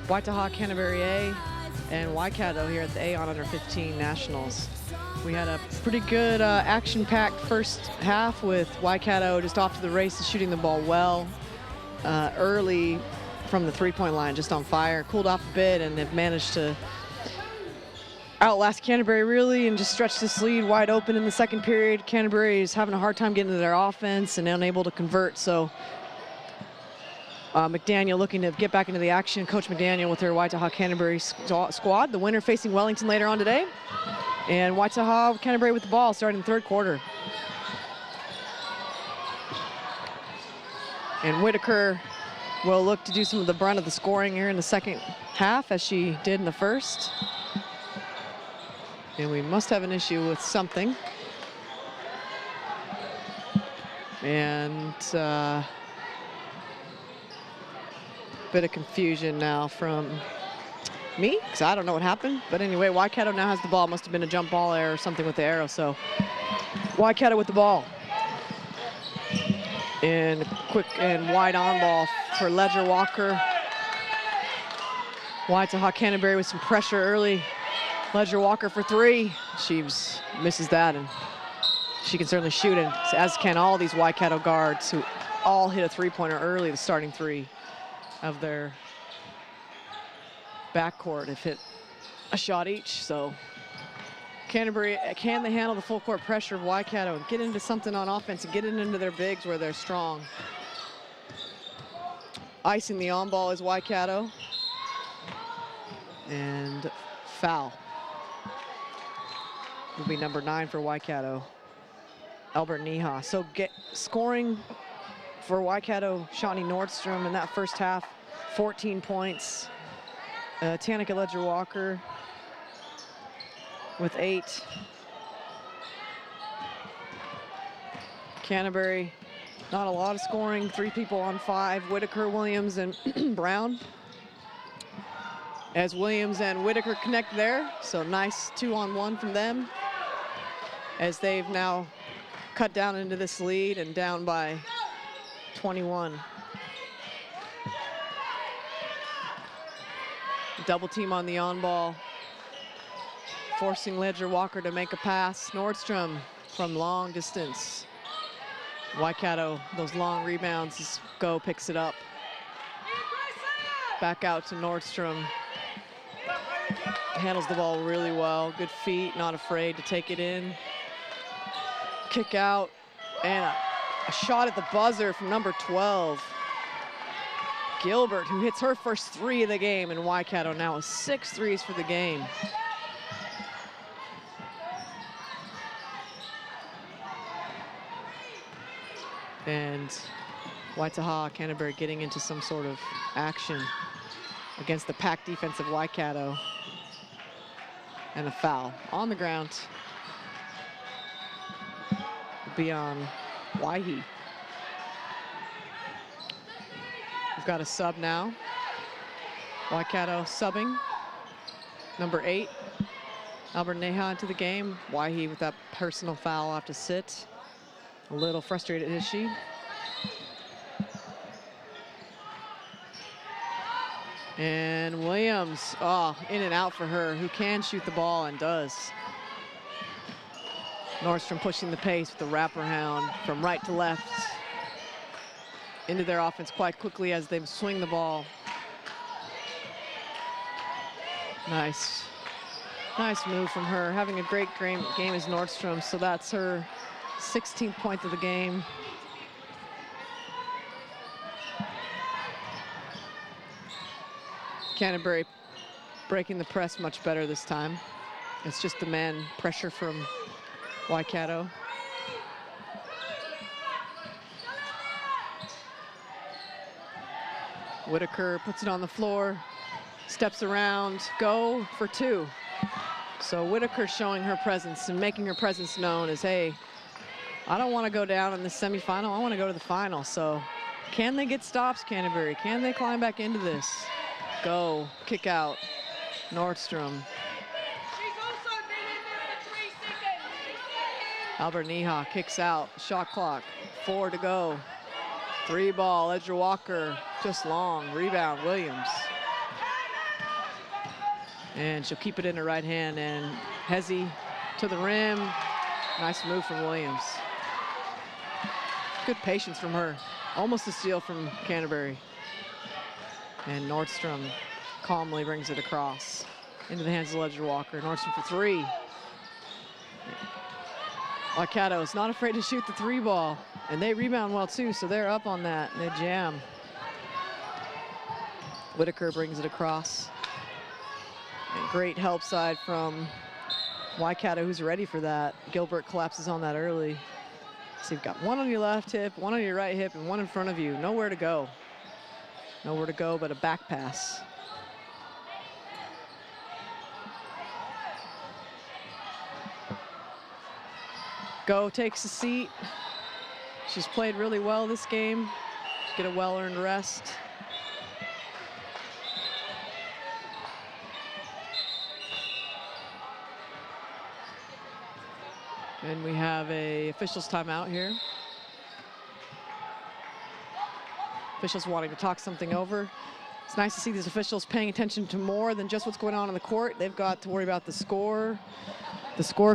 Waitaha, Canterbury A, and Waikato here at the A on under 15 nationals. We had a pretty good action-packed first half with Waikato just off to the races, shooting the ball well early from the three-point line, just on fire. Cooled off a bit, and they've managed to outlast Canterbury really and just stretch this lead wide open in the second period. Canterbury is having a hard time getting to their offense and unable to convert, so McDaniel looking to get back into the action. Coach McDaniel with her Waitaha Canterbury squad. The winner facing Wellington later on today. And Waitaha Canterbury with the ball starting the third quarter. And Whitaker will look to do some of the brunt of the scoring here in the second half, as she did in the first. And we must have an issue with something. And bit of confusion now from me, because I don't know what happened. But anyway, Waikato now has the ball. Must have been a jump ball error or something with the arrow. So Waikato with the ball. And quick and wide on ball for Ledger Walker. Waitaha Canterbury with some pressure early. Ledger Walker for three. She misses that, and she can certainly shoot it, as can all these Waikato guards who all hit a three-pointer early. The starting three of their backcourt have hit a shot each. So Canterbury, can they handle the full court pressure of Waikato and get into something on offense and get it into their bigs where they're strong? Icing the on ball is Waikato. And foul will be number 9 for Waikato, Albert Neha. So scoring for Waikato, Shawnee Nordstrom in that first half, 14 points. Tanika Ledger Walker with 8. Canterbury, not a lot of scoring, 3 people on 5, Whitaker, Williams, and Brown. As Williams and Whitaker connect there, so nice 2-on-1 from them, as they've now cut down into this lead and down by 21. Double team on the on ball, forcing Ledger Walker to make a pass. Nordstrom from long distance. Waikato, those long rebounds, picks it up. Back out to Nordstrom. Handles the ball really well. Good feet, not afraid to take it in. Kick out, and a shot at the buzzer from number 12. Gilbert, who hits her first 3 of the game, and Waikato now has 6 threes for the game. And Waitaha Canterbury getting into some sort of action against the packed defense of Waikato. And a foul on the ground. Will be on Waihi. We've got a sub now. Waikato subbing. Number 8, Albert Neha into the game. Waihi with that personal foul off to sit. A little frustrated, is she? And Williams, in and out for her, who can shoot the ball and does. Nordstrom pushing the pace with the wraparound from right to left into their offense quite quickly as they swing the ball. Nice move from her. Having a great game is Nordstrom, so that's her 16th point of the game. Canterbury breaking the press much better this time. It's just the man pressure from Waikato. Whitaker puts it on the floor, steps around, go for 2. So Whitaker showing her presence and making her presence known as, hey, I don't want to go down in the semifinal, I want to go to the final. So can they get stops, Canterbury? Can they climb back into this? Go, kick out, Nordstrom. Albert Neha kicks out, shot clock, 4 to go. 3 ball, Ledger Walker, just long, rebound, Williams. And she'll keep it in her right hand, and Hezzy to the rim. Nice move from Williams. Good patience from her. Almost a steal from Canterbury. And Nordstrom calmly brings it across into the hands of Ledger Walker. Nordstrom for 3. Waikato is not afraid to shoot the 3 ball. And they rebound well too, so they're up on that. And they jam. Whitaker brings it across. And great help side from Waikato, who's ready for that. Gilbert collapses on that early. So you've got one on your left hip, one on your right hip, and one in front of you. Nowhere to go. Nowhere to go but a back pass. Go takes a seat. She's played really well this game. Get a well-earned rest. And we have a officials timeout here. Officials wanting to talk something over. It's nice to see these officials paying attention to more than just what's going on the court. They've got to worry about the score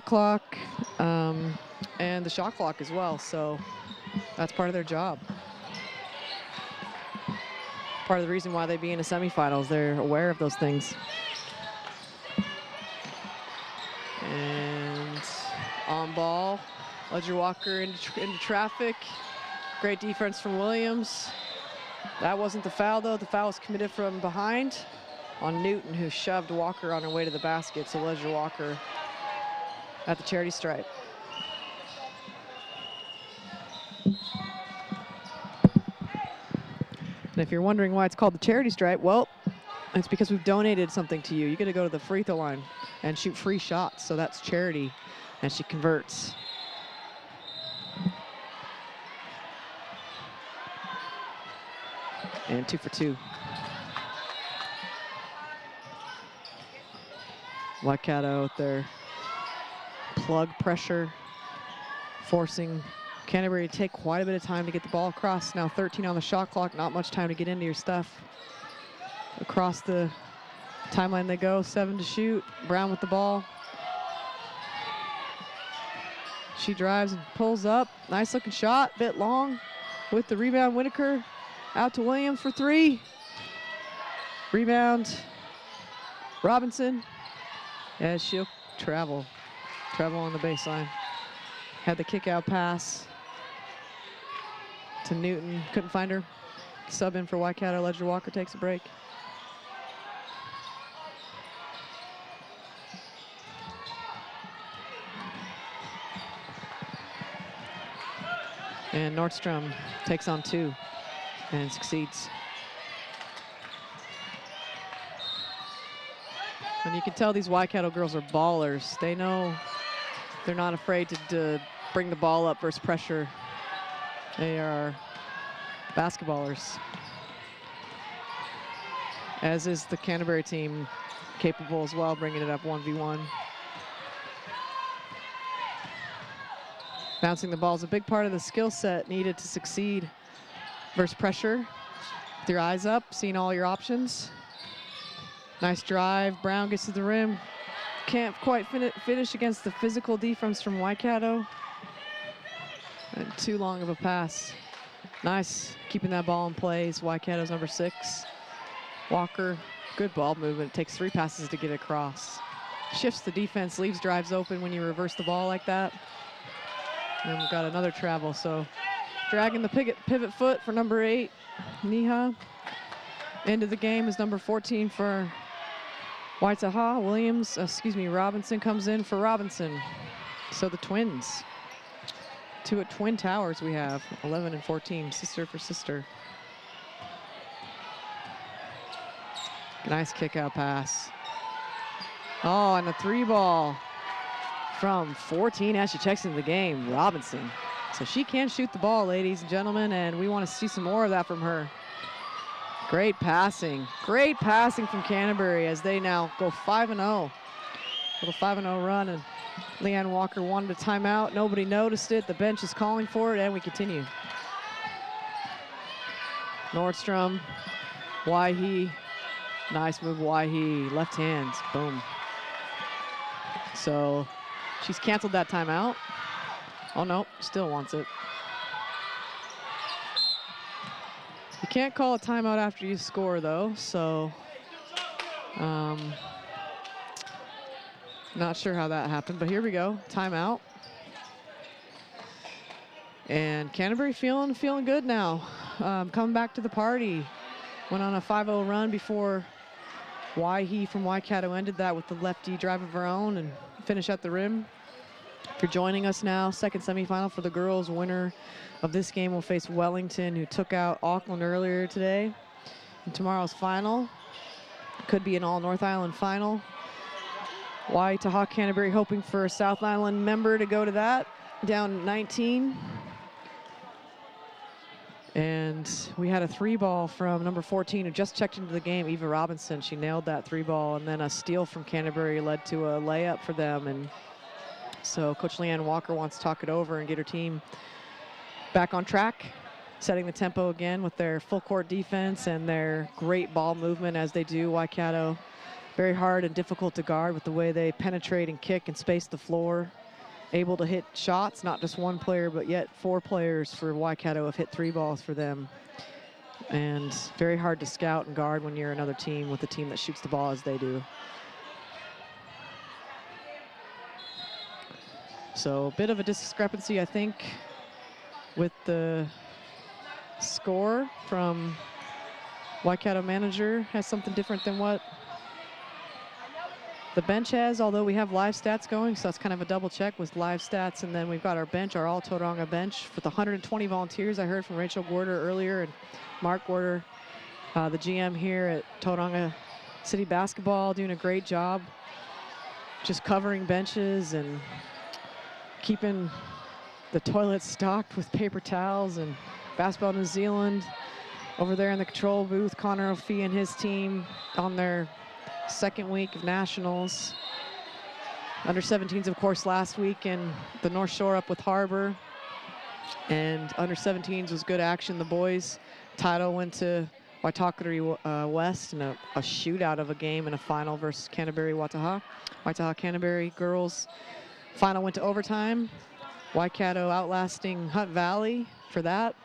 clock, and the shot clock as well. So that's part of their job. Part of the reason why they be in the semifinals. They're aware of those things. And on ball, Ledger Walker into traffic. Great defense from Williams. That wasn't the foul though. The foul was committed from behind on Newton, who shoved Walker on her way to the basket. So Ledger Walker at the charity stripe. And if you're wondering why it's called the charity stripe, well, it's because we've donated something to you. You get to go to the free throw line and shoot free shots. So that's charity. And she converts. And 2 for 2. Waikato with their plug pressure, forcing Canterbury to take quite a bit of time to get the ball across. Now 13 on the shot clock, not much time to get into your stuff. Across the timeline they go, 7 to shoot. Brown with the ball. She drives and pulls up. Nice looking shot, bit long. With the rebound, Whitaker out to Williams for 3. Rebound, Robinson, as she'll travel on the baseline. Had the kick out pass to Newton, couldn't find her. Sub in for Waikato, Ledger Walker takes a break. And Nordstrom takes on 2 and succeeds. And you can tell these Waikato girls are ballers. They know they're not afraid to bring the ball up versus pressure. They are basketballers. As is the Canterbury team, capable as well, bringing it up 1v1. Bouncing the ball is a big part of the skill set needed to succeed versus pressure. With your eyes up, seeing all your options. Nice drive, Brown gets to the rim. Can't quite finish against the physical defense from Waikato. And too long of a pass. Nice, keeping that ball in play is Waikato's number 6. Walker, good ball movement. Takes 3 passes to get across. Shifts the defense, leaves drives open when you reverse the ball like that. And we've got another travel, so dragging the pivot foot for number 8, Neha. Into the game is number 14 for Waitaha. Robinson comes in for Robinson. So the twins. 2 at Twin Towers we have, 11 and 14, sister for sister. Nice kick out pass. Oh, and a 3 ball from 14 as she checks into the game, Robinson. So she can shoot the ball, ladies and gentlemen, and we want to see some more of that from her. Great passing from Canterbury as they now go 5-0. Little 5-0 run, and Leanne Walker wanted a timeout. Nobody noticed it. The bench is calling for it, and we continue. Nordstrom, Waitaha. Nice move, Waitaha. Left hands, boom. So she's canceled that timeout. Oh, no, still wants it. You can't call a timeout after you score, though, so not sure how that happened, but here we go, timeout. And Canterbury feeling good now. Coming back to the party. Went on a 5-0 run before Waitaha from Waikato ended that with the lefty drive of her own and finish at the rim. If you're joining us now, second semifinal for the girls. Winner of this game will face Wellington, who took out Auckland earlier today. And tomorrow's final could be an all North Island final. Waitaha Canterbury hoping for a South Island member to go to that, down 19. And we had a 3-ball from number 14 who just checked into the game, Eva Robinson. She nailed that 3-ball, and then a steal from Canterbury led to a layup for them. And so Coach Leanne Walker wants to talk it over and get her team back on track, setting the tempo again with their full court defense and their great ball movement as they do. Waikato, very hard and difficult to guard with the way they penetrate and kick and space the floor. Able to hit shots, not just one player, but yet 4 players for Waikato have hit 3 balls for them. And very hard to scout and guard when you're another team with a team that shoots the ball as they do. So a bit of a discrepancy, I think, with the score from Waikato manager. Has something different than what the bench has, although we have live stats going, so that's kind of a double check with live stats. And then we've got our bench, our all Tauranga bench for the 120 volunteers. I heard from Rachel Gorder earlier and Mark Gorder, the GM here at Tauranga City Basketball, doing a great job just covering benches and keeping the toilets stocked with paper towels. And Basketball New Zealand over there in the control booth, Connor O'Fee and his team on their second week of nationals. Under 17s, of course, last week in the North Shore up with Harbor. And under 17s was good action. The boys title went to Waitaha West in a shootout of a game in a final versus Canterbury Waitaha. Waitaha Canterbury girls final went to overtime. Waikato outlasting Hunt Valley for that.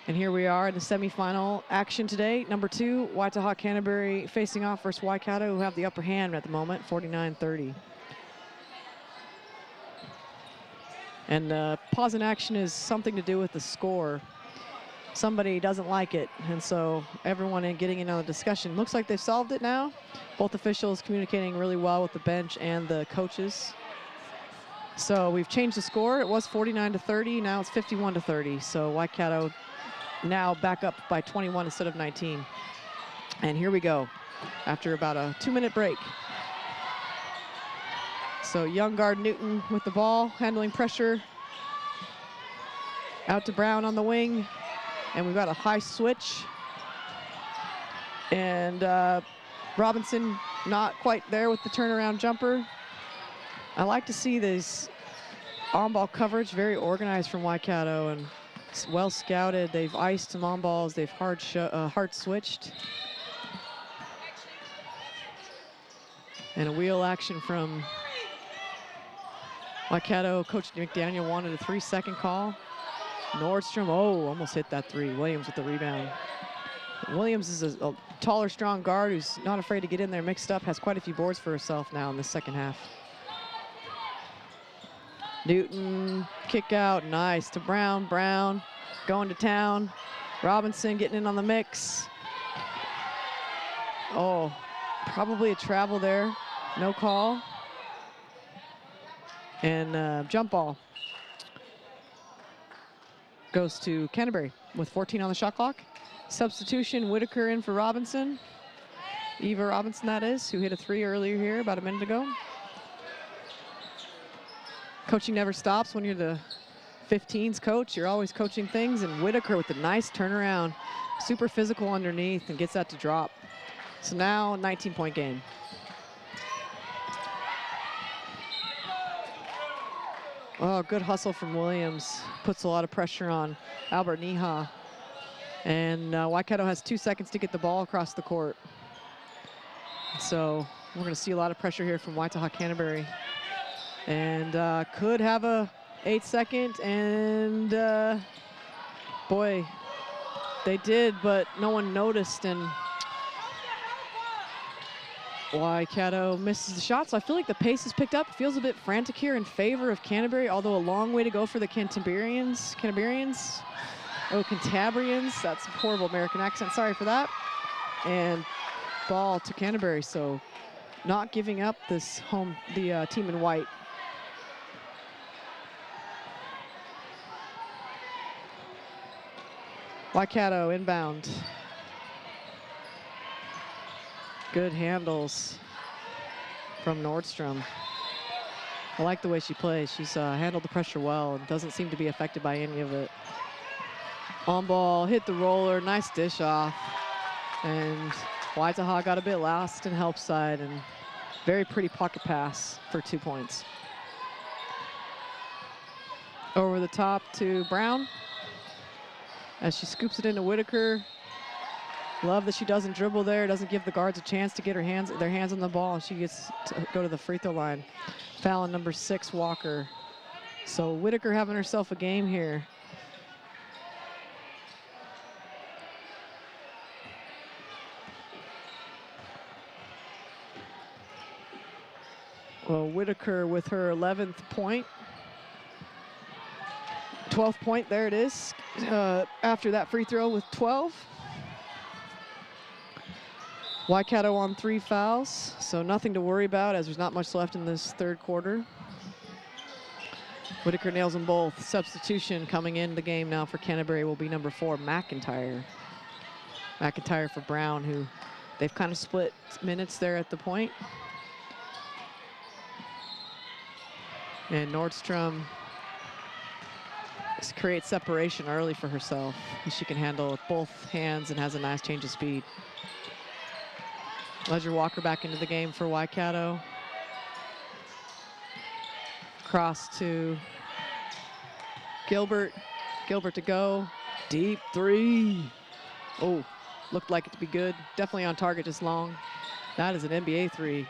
And here we are in the semifinal action today. Number 2, Waitaha Canterbury facing off versus Waikato, who have the upper hand at the moment, 49-30. And pause in action is something to do with the score. Somebody doesn't like it, and so everyone getting in on the discussion. Looks like they've solved it now. Both officials communicating really well with the bench and the coaches. So we've changed the score. It was 49-30, now it's 51-30. So Waikato now back up by 21 instead of 19. And here we go after about a 2-minute break. So young guard Newton with the ball, handling pressure. Out to Brown on the wing. And we've got a high switch. And Robinson not quite there with the turnaround jumper. I like to see this on-ball coverage, very organized from Waikato and well scouted. They've iced some on-balls. They've hard switched. And a wheel action from Waikato. Coach McDaniel wanted a 3-second call. Nordstrom, oh, almost hit that 3. Williams with the rebound. Williams is a taller, strong guard who's not afraid to get in there mixed up, has quite a few boards for herself now in the second half. Newton, kick out, nice to Brown. Brown going to town. Robinson getting in on the mix. Oh, probably a travel there. No call. And jump ball goes to Canterbury with 14 on the shot clock. Substitution, Whitaker in for Robinson. Eva Robinson, that is, who hit a 3 earlier here about a minute ago. Coaching never stops when you're the 15s coach. You're always coaching things. And Whitaker with a nice turnaround. Super physical underneath and gets that to drop. So now 19-point game. Oh, good hustle from Williams. Puts a lot of pressure on Albert Niha. And Waikato has 2 seconds to get the ball across the court. So we're going to see a lot of pressure here from Waitaha Canterbury. And could have a 8-second, and boy, they did, but no one noticed, and Waikato misses the shot. So I feel like the pace has picked up. It feels a bit frantic here in favor of Canterbury, although a long way to go for the Canterburyans. Oh, Cantabrians. That's a horrible American accent. Sorry for that. And ball to Canterbury, so not giving up this the team in white. Waikato inbound. Good handles from Nordstrom. I like the way she plays. She's handled the pressure well and doesn't seem to be affected by any of it. On ball, hit the roller, nice dish off. And Waitaha got a bit lost in help side, and very pretty pocket pass for 2 points. Over the top to Brown as she scoops it into Whitaker. Love that she doesn't dribble there, doesn't give the guards a chance to get their hands on the ball, and she gets to go to the free throw line. Foul on number 6, Walker. So Whitaker having herself a game here. Well, Whitaker with her 11th point. 12th point, there it is, after that free throw with 12. Waikato on 3 fouls, so nothing to worry about as there's not much left in this third quarter. Whitaker nails them both. Substitution coming in the game now for Canterbury will be number 4, McIntyre. McIntyre for Brown, who they've kind of split minutes there at the point. And Nordstrom creates separation early for herself. She can handle with both hands and has a nice change of speed. Ledger Walker back into the game for Waikato. Cross to Gilbert. Gilbert to go. Deep 3. Oh, looked like it to be good. Definitely on target, just long. That is an NBA 3. If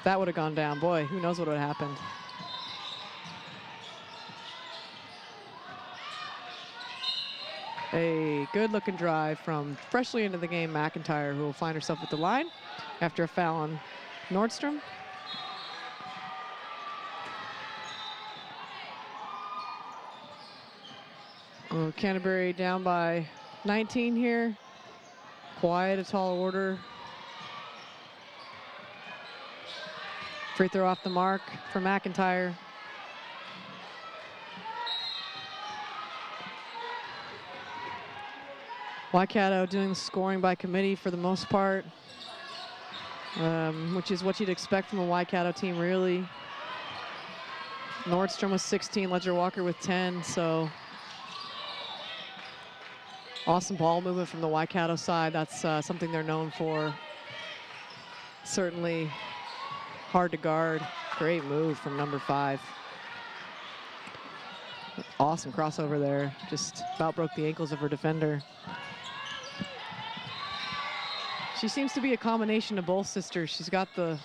that would have gone down, boy, who knows what would have happened. A good-looking drive from freshly into the game McIntyre, who will find herself at the line after a foul on Nordstrom. Oh, Canterbury down by 19 here. Quiet, a tall order. Free throw off the mark for McIntyre. Waikato doing the scoring by committee for the most part, which is what you'd expect from a Waikato team, really. Nordstrom with 16, Ledger Walker with 10, so awesome ball movement from the Waikato side. That's something they're known for. Certainly hard to guard. Great move from number 5. Awesome crossover there. Just about broke the ankles of her defender. She seems to be a combination of both sisters. She's got the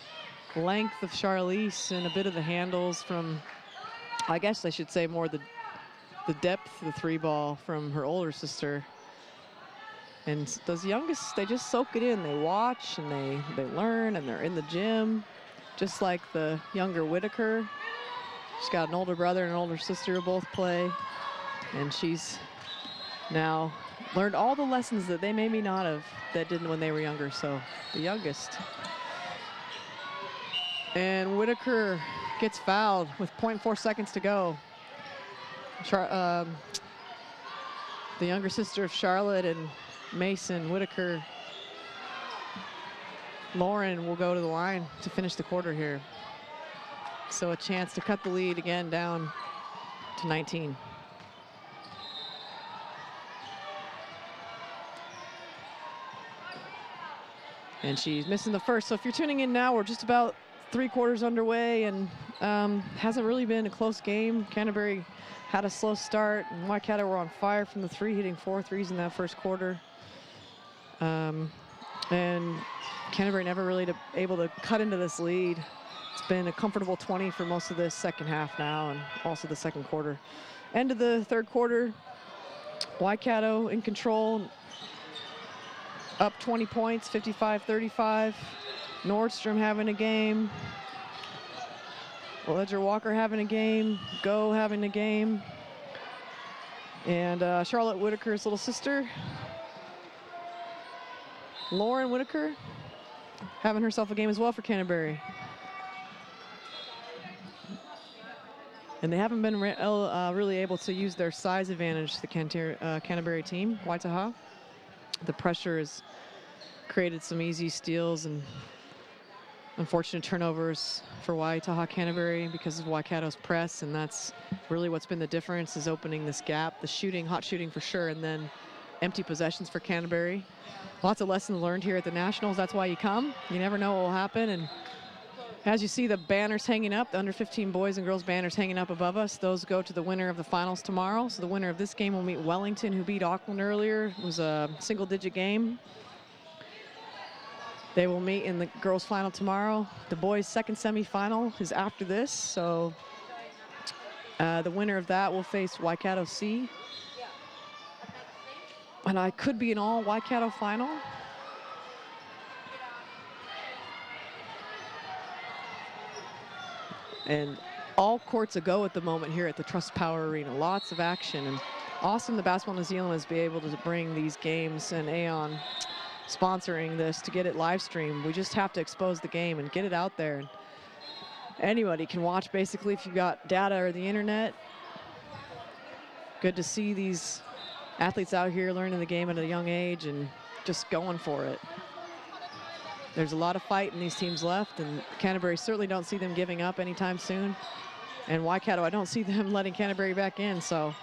length of Charlize and a bit of the handles from, I guess I should say more the depth of the 3 ball from her older sister. And those youngest, they just soak it in. They watch and they learn, and they're in the gym, just like the younger Whitaker. She's got an older brother and an older sister who both play, and she's now learned all the lessons that they maybe not have, that didn't when they were younger, so the youngest. And Whitaker gets fouled with 0.4 seconds to go. The younger sister of Charlotte and Mason, Whitaker, Lauren will go to the line to finish the quarter here. So a chance to cut the lead again down to 19. And she's missing the first. So if you're tuning in now, we're just about 3 quarters underway, and hasn't really been a close game. Canterbury had a slow start, and Waikato were on fire from the 3, hitting 4 threes in that first quarter. And Canterbury never really able to cut into this lead. It's been a comfortable 20 for most of this second half now, and also the second quarter. End of the third quarter, Waikato in control, up 20 points, 55-35. Nordstrom having a game. Ledger Walker having a game. Go having a game. And Charlotte Whitaker's little sister, Lauren Whitaker, having herself a game as well for Canterbury. And they haven't been really able to use their size advantage, the Canterbury team, Waitaha. The pressure has created some easy steals and unfortunate turnovers for Waitaha Canterbury because of Waikato's press, and that's really what's been the difference, is opening this gap. The shooting, hot shooting for sure, and then empty possessions for Canterbury. Lots of lessons learned here at the Nationals. That's why you come. You never know what will happen. And as you see the banners hanging up, the under 15 boys and girls banners hanging up above us, those go to the winner of the finals tomorrow. So the winner of this game will meet Wellington, who beat Auckland earlier. It was a single-digit game. They will meet in the girls' final tomorrow. The boys' second semifinal is after this, so the winner of that will face Waikato C. And I could be an all Waikato final. And all courts a-go at the moment here at the Trust Power Arena. Lots of action, and awesome the Basketball New Zealand is be able to bring these games, and Aon sponsoring this to get it live streamed. We just have to expose the game and get it out there. And anybody can watch basically if you've got data or the internet. Good to see these athletes out here learning the game at a young age and just going for it. There's a lot of fight in these teams left, and Canterbury certainly don't see them giving up anytime soon. And Waikato, I don't see them letting Canterbury back in, so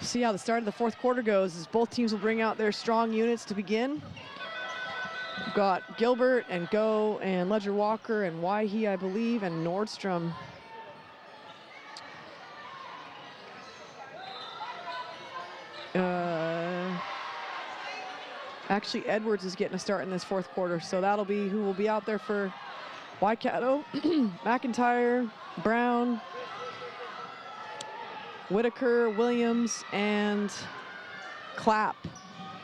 see how the start of the fourth quarter goes, as both teams will bring out their strong units to begin. We've got Gilbert and Go and Ledger Walker and Waihi, I believe, and Nordstrom. Actually, Edwards is getting a start in this fourth quarter, so that'll be who will be out there for Waikato. McIntyre, Brown, Whitaker, Williams, and Clapp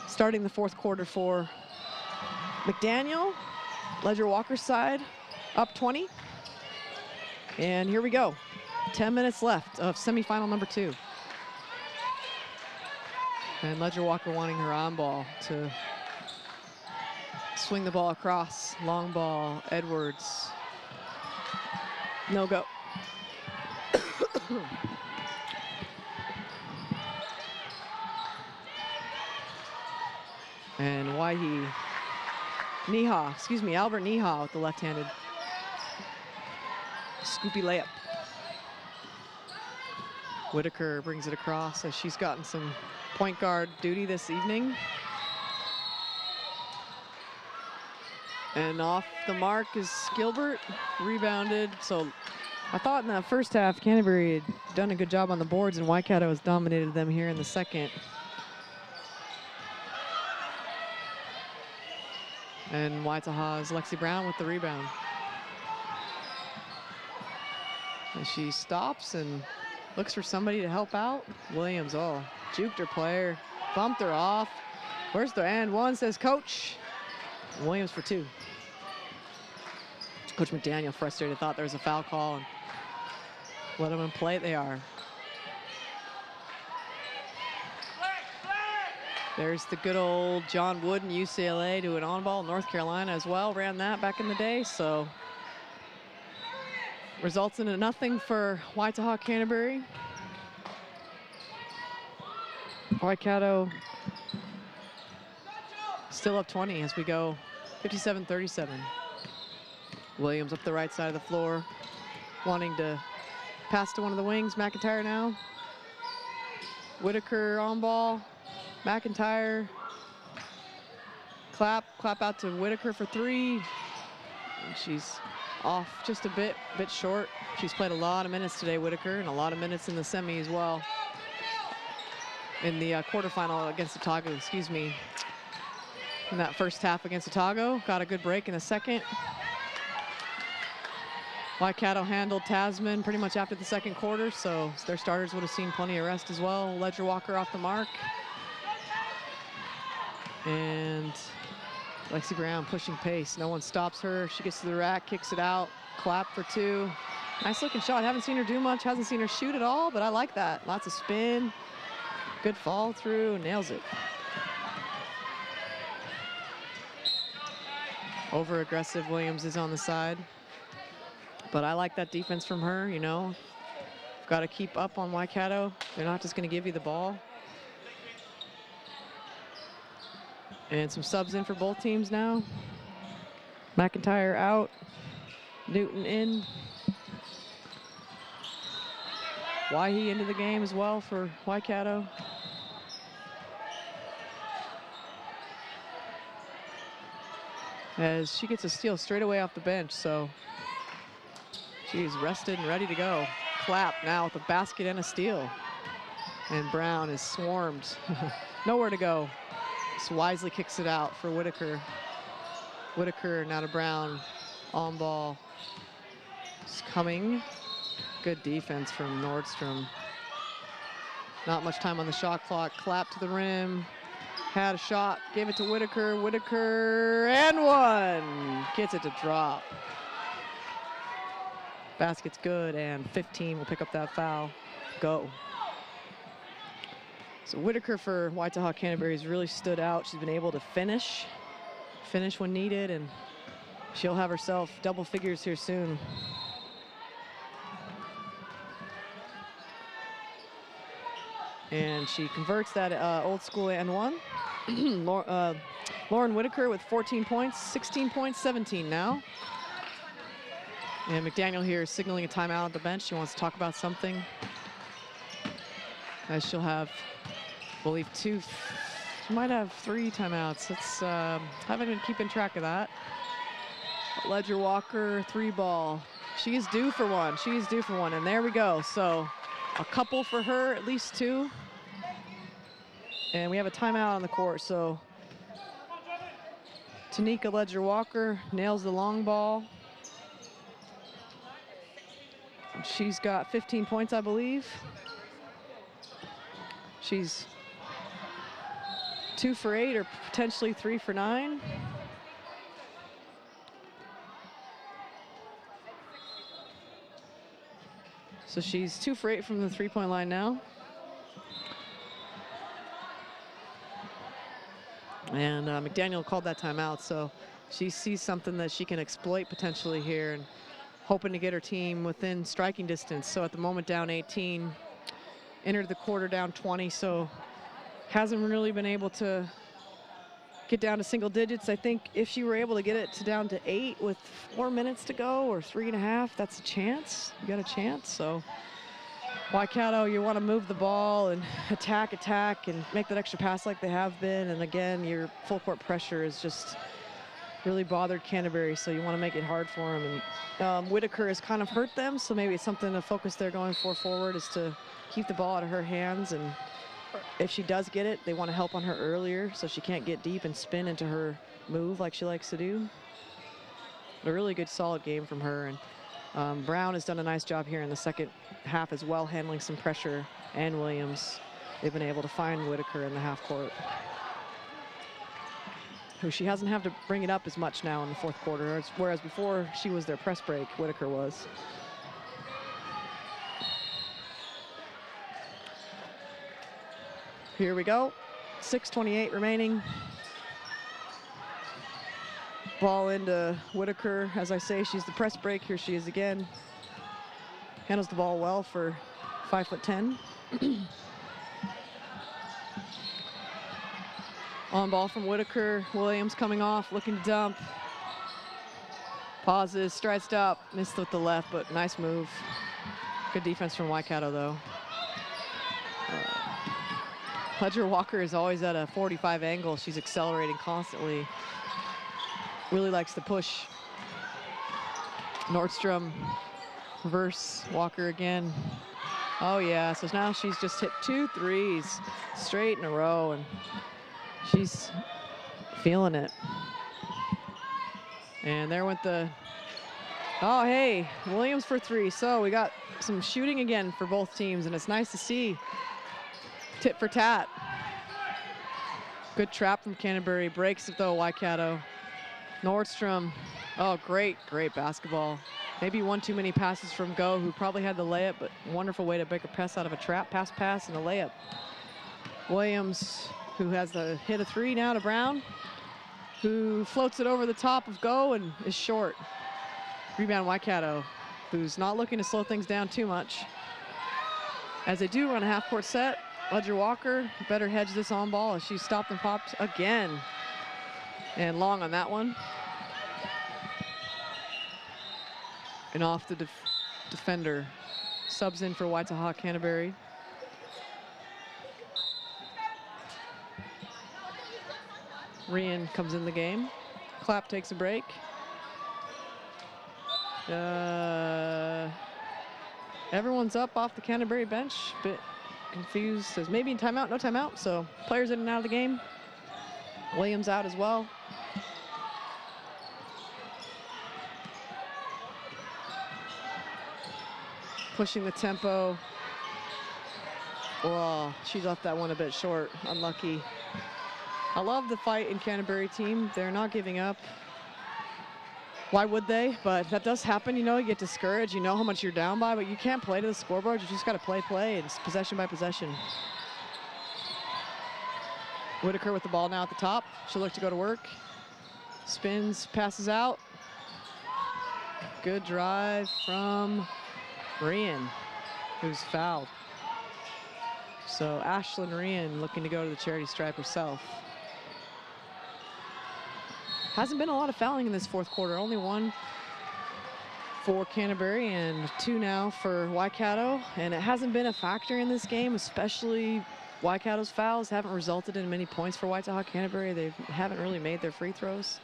starting the fourth quarter for McDaniel. Ledger Walker's side, up 20. And here we go. 10 minutes left of semifinal number 2. And Ledger Walker wanting her on ball to swing the ball across. Long ball, Edwards. No go. And Waihi. Albert Niha with the left-handed scoopy layup. Whitaker brings it across as she's gotten some point guard duty this evening. And off the mark is Gilbert, rebounded. So I thought in that first half, Canterbury had done a good job on the boards, and Waikato has dominated them here in the second. And Waitaha's Lexi Brown with the rebound. And she stops and looks for somebody to help out. Williams, juked her player, bumped her off. Where's the and one, says coach. Williams for 2. Coach McDaniel frustrated, thought there was a foul call, and let them in play. They are. There's the good old John Wooden, UCLA, to an on-ball. North Carolina as well, ran that back in the day, so results in a nothing for Waitaha Canterbury. Waikato still up 20 as we go 57-37. Williams up the right side of the floor, wanting to pass to one of the wings. McIntyre now. Whitaker on ball. McIntyre. Clapp out to Whitaker for 3. And she's off just a bit short. She's played a lot of minutes today, Whitaker, and a lot of minutes in the semi as well. In the quarterfinal against Otago, excuse me. In that first half against Otago, got a good break in the second. Waikato handled Tasman pretty much after the second quarter, so their starters would have seen plenty of rest as well. Ledger Walker off the mark. And Lexi Brown pushing pace. No one stops her. She gets to the rack, kicks it out. Clap for two. Nice looking shot. Haven't seen her do much. Hasn't seen her shoot at all, but I like that. Lots of spin. Good fall through. Nails it. Over aggressive Williams is on the side. But I like that defense from her, you know. Got to keep up on Waikato. They're not just going to give you the ball. And some subs in for both teams now. McIntyre out. Newton in. Waihe into the game as well for Waikato. As she gets a steal straight away off the bench, so she's rested and ready to go. Clap now with a basket and a steal. And Brown is swarmed. Nowhere to go. So wisely kicks it out for Whitaker. Whitaker now to Brown. On ball. It's coming. Good defense from Nordstrom. Not much time on the shot clock. Clap to the rim. Had a shot. Gave it to Whitaker. Whitaker and one. Gets it to drop. Basket's good, and 15 will pick up that foul. Go. So Whitaker for Waitaha Canterbury has really stood out. She's been able to finish when needed, and she'll have herself double figures here soon. And she converts that old school and one. Lauren Whitaker with 14 points, 16 points, 17 now. And McDaniel here is signaling a timeout at the bench. She wants to talk about something. As she'll have, I believe, she might have 3 timeouts. It's, haven't been keeping track of that. Ledger Walker, 3 ball. She is due for one. She is due for one, and there we go. So a couple for her, at least 2. And we have a timeout on the court, so Tanika Ledger Walker nails the long ball. She's got 15 points, I believe. She's 2 for 8 or potentially 3 for 9. So she's 2 for 8 from the 3-point line now. And McDaniel called that timeout, so she sees something that she can exploit potentially here, and hoping to get her team within striking distance. So at the moment down 18, entered the quarter down 20, so hasn't really been able to get down to single digits. I think if she were able to get it to down to 8 with 4 minutes to go or 3.5, that's a chance. You got a chance. So Waikato, you want to move the ball and attack, and make that extra pass like they have been. And again, your full court pressure is just really bothered Canterbury, so you want to make it hard for them. And Whitaker has kind of hurt them, so maybe it's something to focus they're going for forward, is to keep the ball out of her hands. And if she does get it, they want to help on her earlier so she can't get deep and spin into her move like she likes to do. A really good, solid game from her. And Brown has done a nice job here in the second half as well, handling some pressure, and Williams. They've been able to find Whitaker in the half court, who she hasn't had to bring it up as much now in the 4th quarter, whereas before she was their press break, Whitaker was. Here we go, 6:28 remaining. Ball into Whitaker. As I say, she's the press break. Here she is again. Handles the ball well for 5'10". On ball from Whitaker. Williams coming off, looking to dump. Pauses, strides up, missed with the left, but nice move. Good defense from Waikato, though. Ledger Walker is always at a 45 angle. She's accelerating constantly. Really likes to push Nordstrom reverse Walker again. Oh yeah, so now she's just hit 2 threes straight in a row, and she's feeling it. And there went the, oh hey, Williams for 3. So we got some shooting again for both teams, and it's nice to see. Tit for tat. Good trap from Canterbury, breaks it though, Waikato. Nordstrom, oh great basketball. Maybe one too many passes from Go, who probably had the layup, but wonderful way to break a press out of a trap, pass, and a layup. Williams, who has the hit a 3 now to Brown, who floats it over the top of Go and is short. Rebound Waikato, who's not looking to slow things down too much. As they do run a half-court set, Ledger Walker better hedge this on ball as she stopped and popped again. And long on that one. And off the defender. Subs in for Waitaha Canterbury. Rian comes in the game. Clapp takes a break. Everyone's up off the Canterbury bench. Bit confused. Says maybe in timeout, no timeout. So players in and out of the game. Williams out as well. Pushing the tempo. Well, she's off that one a bit short. Unlucky. I love the fight in Canterbury team. They're not giving up. Why would they? But that does happen, you know, you get discouraged, you know how much you're down by, but you can't play to the scoreboard. You just got to play, and it's possession by possession. Whitaker with the ball now at the top. She'll look to go to work. Spins, passes out. Good drive from Rian, who's fouled. So Ashlyn Rian looking to go to the charity stripe herself. Hasn't been a lot of fouling in this fourth quarter. Only 1 for Canterbury and 2 now for Waikato. And it hasn't been a factor in this game, especially Waikato's fouls haven't resulted in many points for Waitaha Canterbury. They haven't really made their free throws.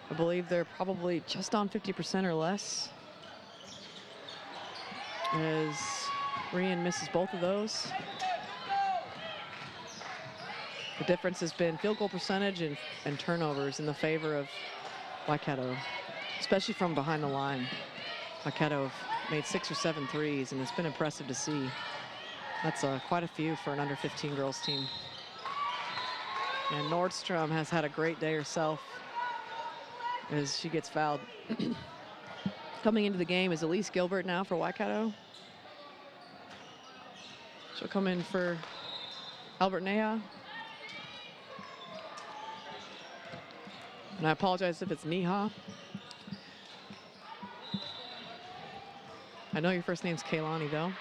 I believe they're probably just on 50% or less. As Rian misses both of those. The difference has been field goal percentage and turnovers in the favor of Waikato, especially from behind the line. Waikato have made 6 or 7 threes, and it's been impressive to see. That's quite a few for an under 15 girls team. And Nordstrom has had a great day herself as she gets fouled. Coming into the game is Elise Gilbert now for Waikato. She'll come in for Albert Neha. And I apologize if it's Neha. I know your first name's Kaylani though.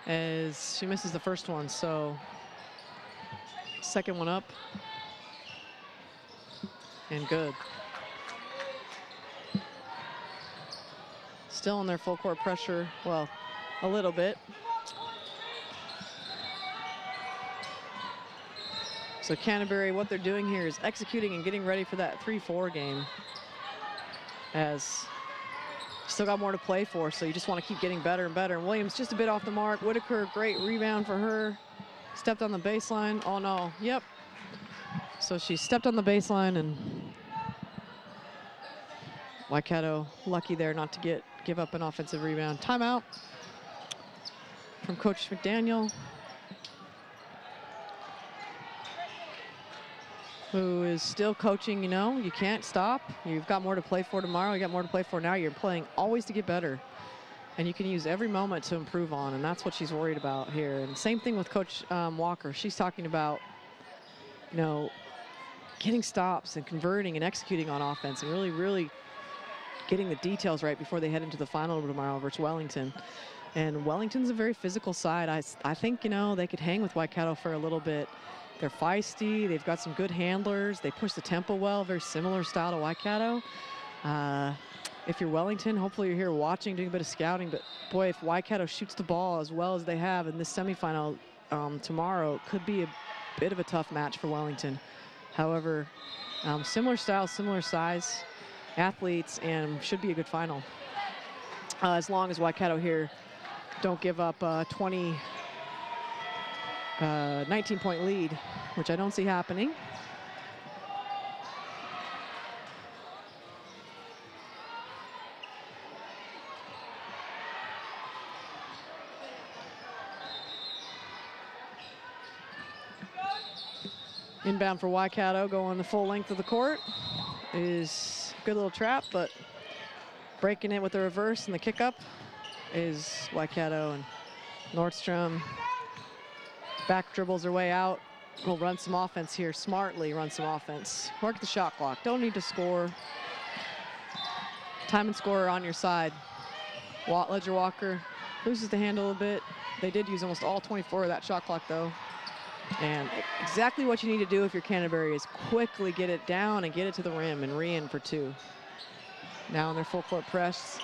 As she misses the first one, so second one up. And good. Still in their full court pressure, well, a little bit. So Canterbury, what they're doing here is executing and getting ready for that 3-4 game. As still got more to play for, so you just want to keep getting better and better. And Williams just a bit off the mark. Whitaker, great rebound for her. Stepped on the baseline. Oh no, yep. So she stepped on the baseline, and Waikato lucky there not to give up an offensive rebound. Timeout from Coach McDaniel, who is still coaching. You know, you can't stop. You've got more to play for tomorrow. You got more to play for now. You're playing always to get better. And you can use every moment to improve on, and that's what she's worried about here. And same thing with Coach Walker. She's talking about, you know, getting stops and converting and executing on offense and really getting the details right before they head into the final tomorrow versus Wellington. And Wellington's a very physical side. I think, you know, they could hang with Waikato for a little bit. They're feisty. They've got some good handlers. They push the tempo well, very similar style to Waikato. If you're Wellington, hopefully you're here watching, doing a bit of scouting. But boy, if Waikato shoots the ball as well as they have in this semifinal tomorrow, it could be a bit of a tough match for Wellington. However, similar style, similar size, athletes, and should be a good final. as long as Waikato here don't give up a 19-point lead, which I don't see happening. Inbound for Waikato, going the full length of the court is a good little trap, but breaking it with the reverse and the kick up is Waikato, and Nordstrom back dribbles her way out. We'll run some offense here, smartly run some offense. Work the shot clock, don't need to score. Time and score on your side. Ledger Walker loses the handle a bit. They did use almost all 24 of that shot clock though. And exactly what you need to do if you're Canterbury is quickly get it down and get it to the rim and re-in for 2. Now in their full court press,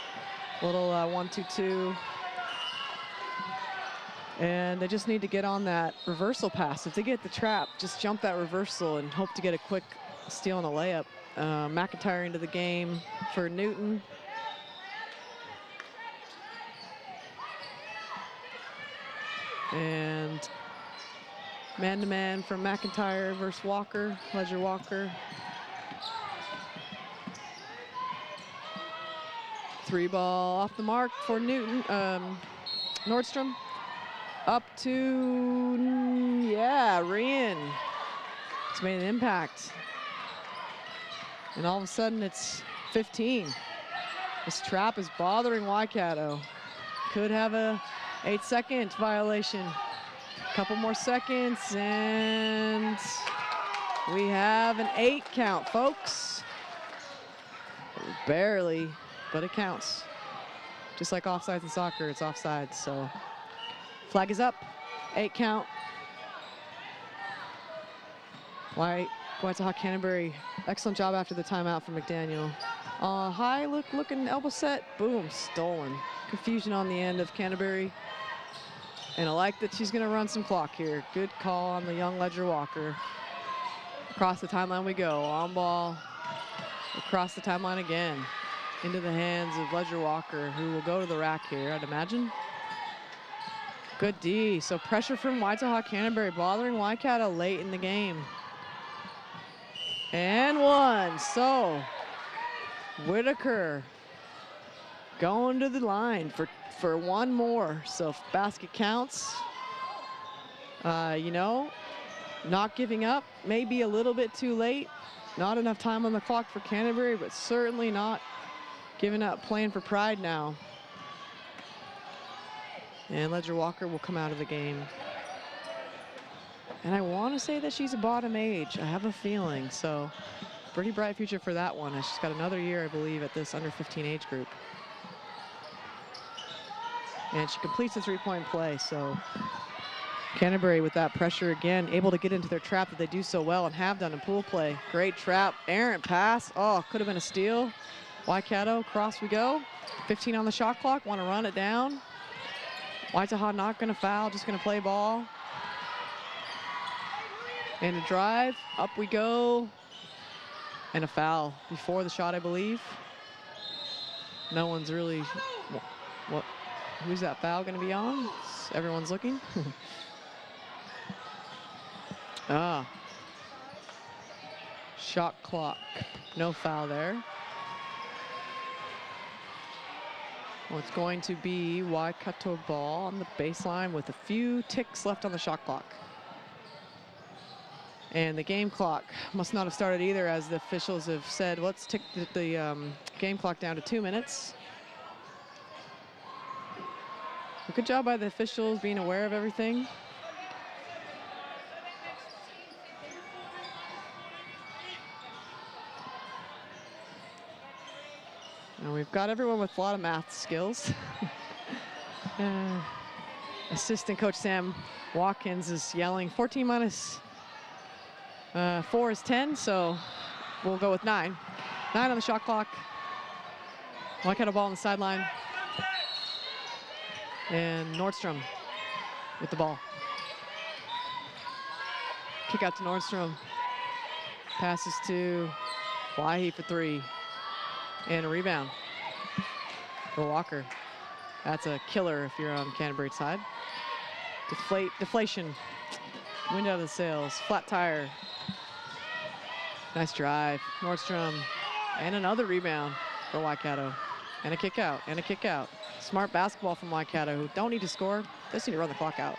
little 1-2-2. And they just need to get on that reversal pass. If they get the trap, just jump that reversal and hope to get a quick steal and a layup. McIntyre into the game for Newton. And man-to-man from McIntyre versus Walker, Ledger Walker. 3 ball off the mark for Newton, Nordstrom. Up to, yeah, re-in. It's made an impact. And all of a sudden it's 15. This trap is bothering Waikato. Could have a 8-second violation. Couple more seconds, and we have an 8 count, folks. Barely, but it counts. Just like offsides in soccer, it's offsides, so. Flag is up, 8 count. Waitaha Canterbury, excellent job after the timeout from McDaniel. High looking elbow set, boom, stolen. Confusion on the end of Canterbury. And I like that she's going to run some clock here. Good call on the young Ledger Walker. Across the timeline we go. On ball. Across the timeline again. Into the hands of Ledger Walker, who will go to the rack here, I'd imagine. Good D. So pressure from Waitaha Canterbury, bothering Waikato late in the game. And 1. So Whitaker going to the line for 1 more. So if basket counts, you know, not giving up, maybe a little bit too late. Not enough time on the clock for Canterbury, but certainly not giving up, playing for pride now. And Ledger Walker will come out of the game. And I want to say that she's a bottom age. I have a feeling. So pretty bright future for that one. She's got another year, I believe, at this under 15 age group. And she completes the 3-point play. So Canterbury with that pressure again, able to get into their trap that they do so well and have done in pool play. Great trap, errant pass. Oh, could have been a steal. Waikato, cross we go. 15 on the shot clock, want to run it down. Waitaha not going to foul, just going to play ball. And a drive, up we go. And a foul before the shot, I believe. No one's really, what? Who's that foul going to be on? Everyone's looking. Shot clock, no foul there. Well, it's going to be Waikato ball on the baseline with a few ticks left on the shot clock. And the game clock must not have started either, as the officials have said, let's tick the game clock down to 2 minutes. Good job by the officials being aware of everything. And we've got everyone with a lot of math skills. Assistant coach Sam Watkins is yelling 14 minus 4 is 10, so we'll go with 9. 9 on the shot clock. Waikato ball on the sideline. And Nordstrom with the ball. Kick out to Nordstrom. Passes to Wahi for 3. And a rebound for Walker. That's a killer if you're on Canterbury side. Deflation. Wind out of the sails. Flat tire. Nice drive. Nordstrom. And another rebound for Waikato. And a kick out. And a kick out. Smart basketball from Waikato, who don't need to score. Just need to run the clock out.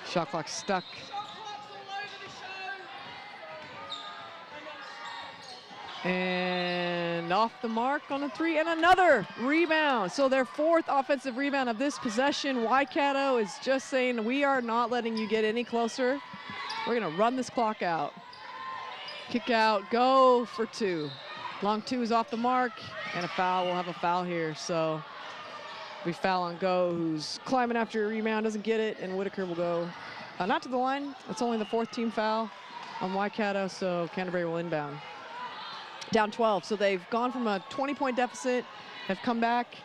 Shot clock stuck. And off the mark on a 3, and another rebound. So their 4th offensive rebound of this possession. Waikato is just saying, we are not letting you get any closer. We're gonna run this clock out. Kick out, go for 2. Long 2 is off the mark, and a foul. We'll have a foul here, so we foul on Go, who's climbing after a rebound, doesn't get it, and Whitaker will go not to the line. It's only the 4th team foul on Waikato, so Canterbury will inbound. Down 12, so they've gone from a 20-point deficit, have come back,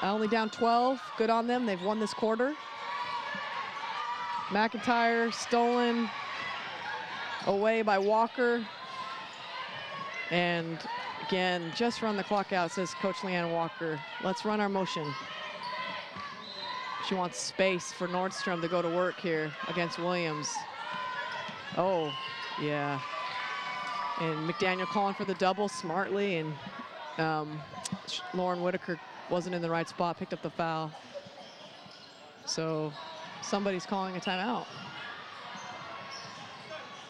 only down 12. Good on them, they've won this quarter. McIntyre stolen away by Walker. And again, just run the clock out, says Coach Leanne Walker. Let's run our motion. She wants space for Nordstrom to go to work here against Williams. Oh, yeah. And McDaniel calling for the double smartly, and Lauren Whitaker wasn't in the right spot, picked up the foul. So somebody's calling a timeout.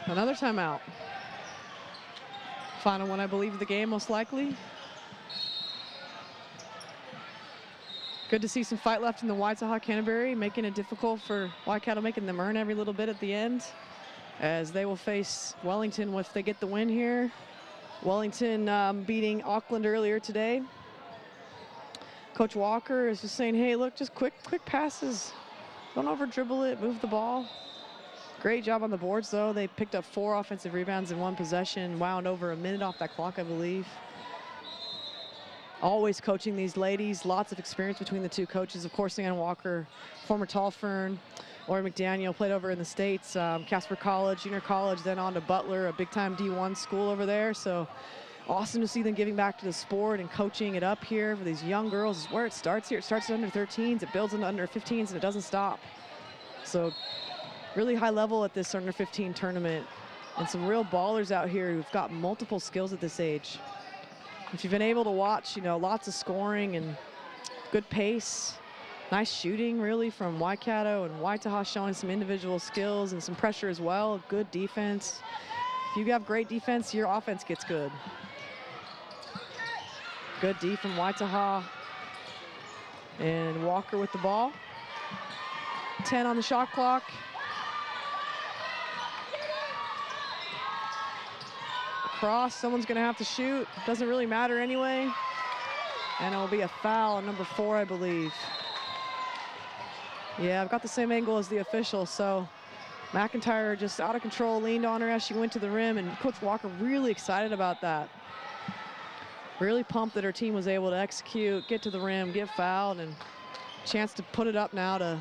Another timeout. Final one, I believe, of the game, most likely. Good to see some fight left in the Waitaha Canterbury, making it difficult for Waikato, making them earn every little bit at the end, as they will face Wellington if they get the win here. Wellington beating Auckland earlier today. Coach Walker is just saying, hey, look, just quick passes. Don't over dribble it, move the ball. Great job on the boards, though. They picked up 4 offensive rebounds in 1 possession, wound over a minute off that clock, I believe. Always coaching these ladies, lots of experience between the 2 coaches. Of course, Ann Walker, former Tall Fern. Lori McDaniel played over in the States, Casper College, junior college, then on to Butler, a big-time D1 school over there. So awesome to see them giving back to the sport and coaching it up here for these young girls. Is where it starts here. It starts at under 13s, it builds into under 15s, and it doesn't stop. So really high level at this under 15 tournament, and some real ballers out here who've got multiple skills at this age. If you've been able to watch, you know, lots of scoring and good pace, nice shooting really from Waikato, and Waitaha showing some individual skills and some pressure as well, good defense. If you have great defense, your offense gets good. Good D from Waitaha, and Walker with the ball. 10 on the shot clock. Cross, someone's gonna have to shoot. Doesn't really matter anyway. And it'll be a foul on number 4, I believe. Yeah, I've got the same angle as the official, so McIntyre just out of control, leaned on her as she went to the rim, and Coach Walker really excited about that. Really pumped that her team was able to execute, get to the rim, get fouled, and chance to put it up now to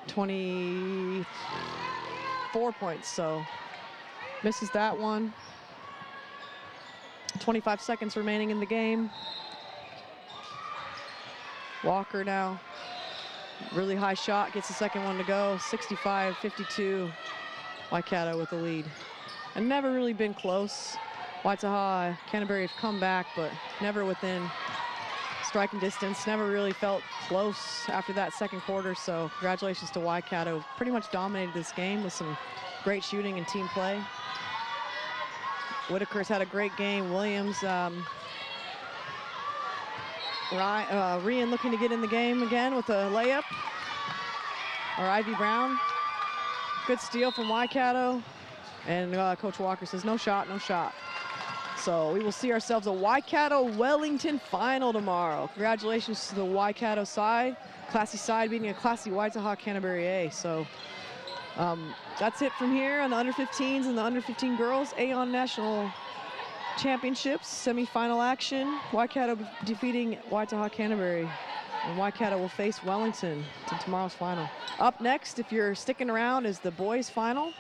24 points, so misses that one. 25 seconds remaining in the game. Walker now, really high shot, gets the second one to go. 65-52, Waikato with the lead. And never really been close. Waitaha, Canterbury have come back, but never within striking distance. Never really felt close after that second quarter, so congratulations to Waikato. Pretty much dominated this game with some great shooting and team play. Whitaker's had a great game. Williams, Rian looking to get in the game again with a layup. Or Ivy Brown. Good steal from Waikato. And Coach Walker says, no shot, no shot. So we will see ourselves a Waikato-Wellington final tomorrow. Congratulations to the Waikato side. Classy side beating a classy Waitaha Canterbury A. So that's it from here on the under-15s and the under-15 girls Aon National Championships semi-final action. Waikato defeating Waitaha Canterbury, and Waikato will face Wellington in tomorrow's final. Up next, if you're sticking around, is the boys final.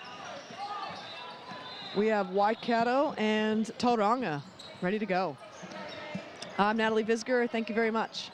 we have Waikato and Tauranga ready to go. I'm Natalie Visger. Thank you very much.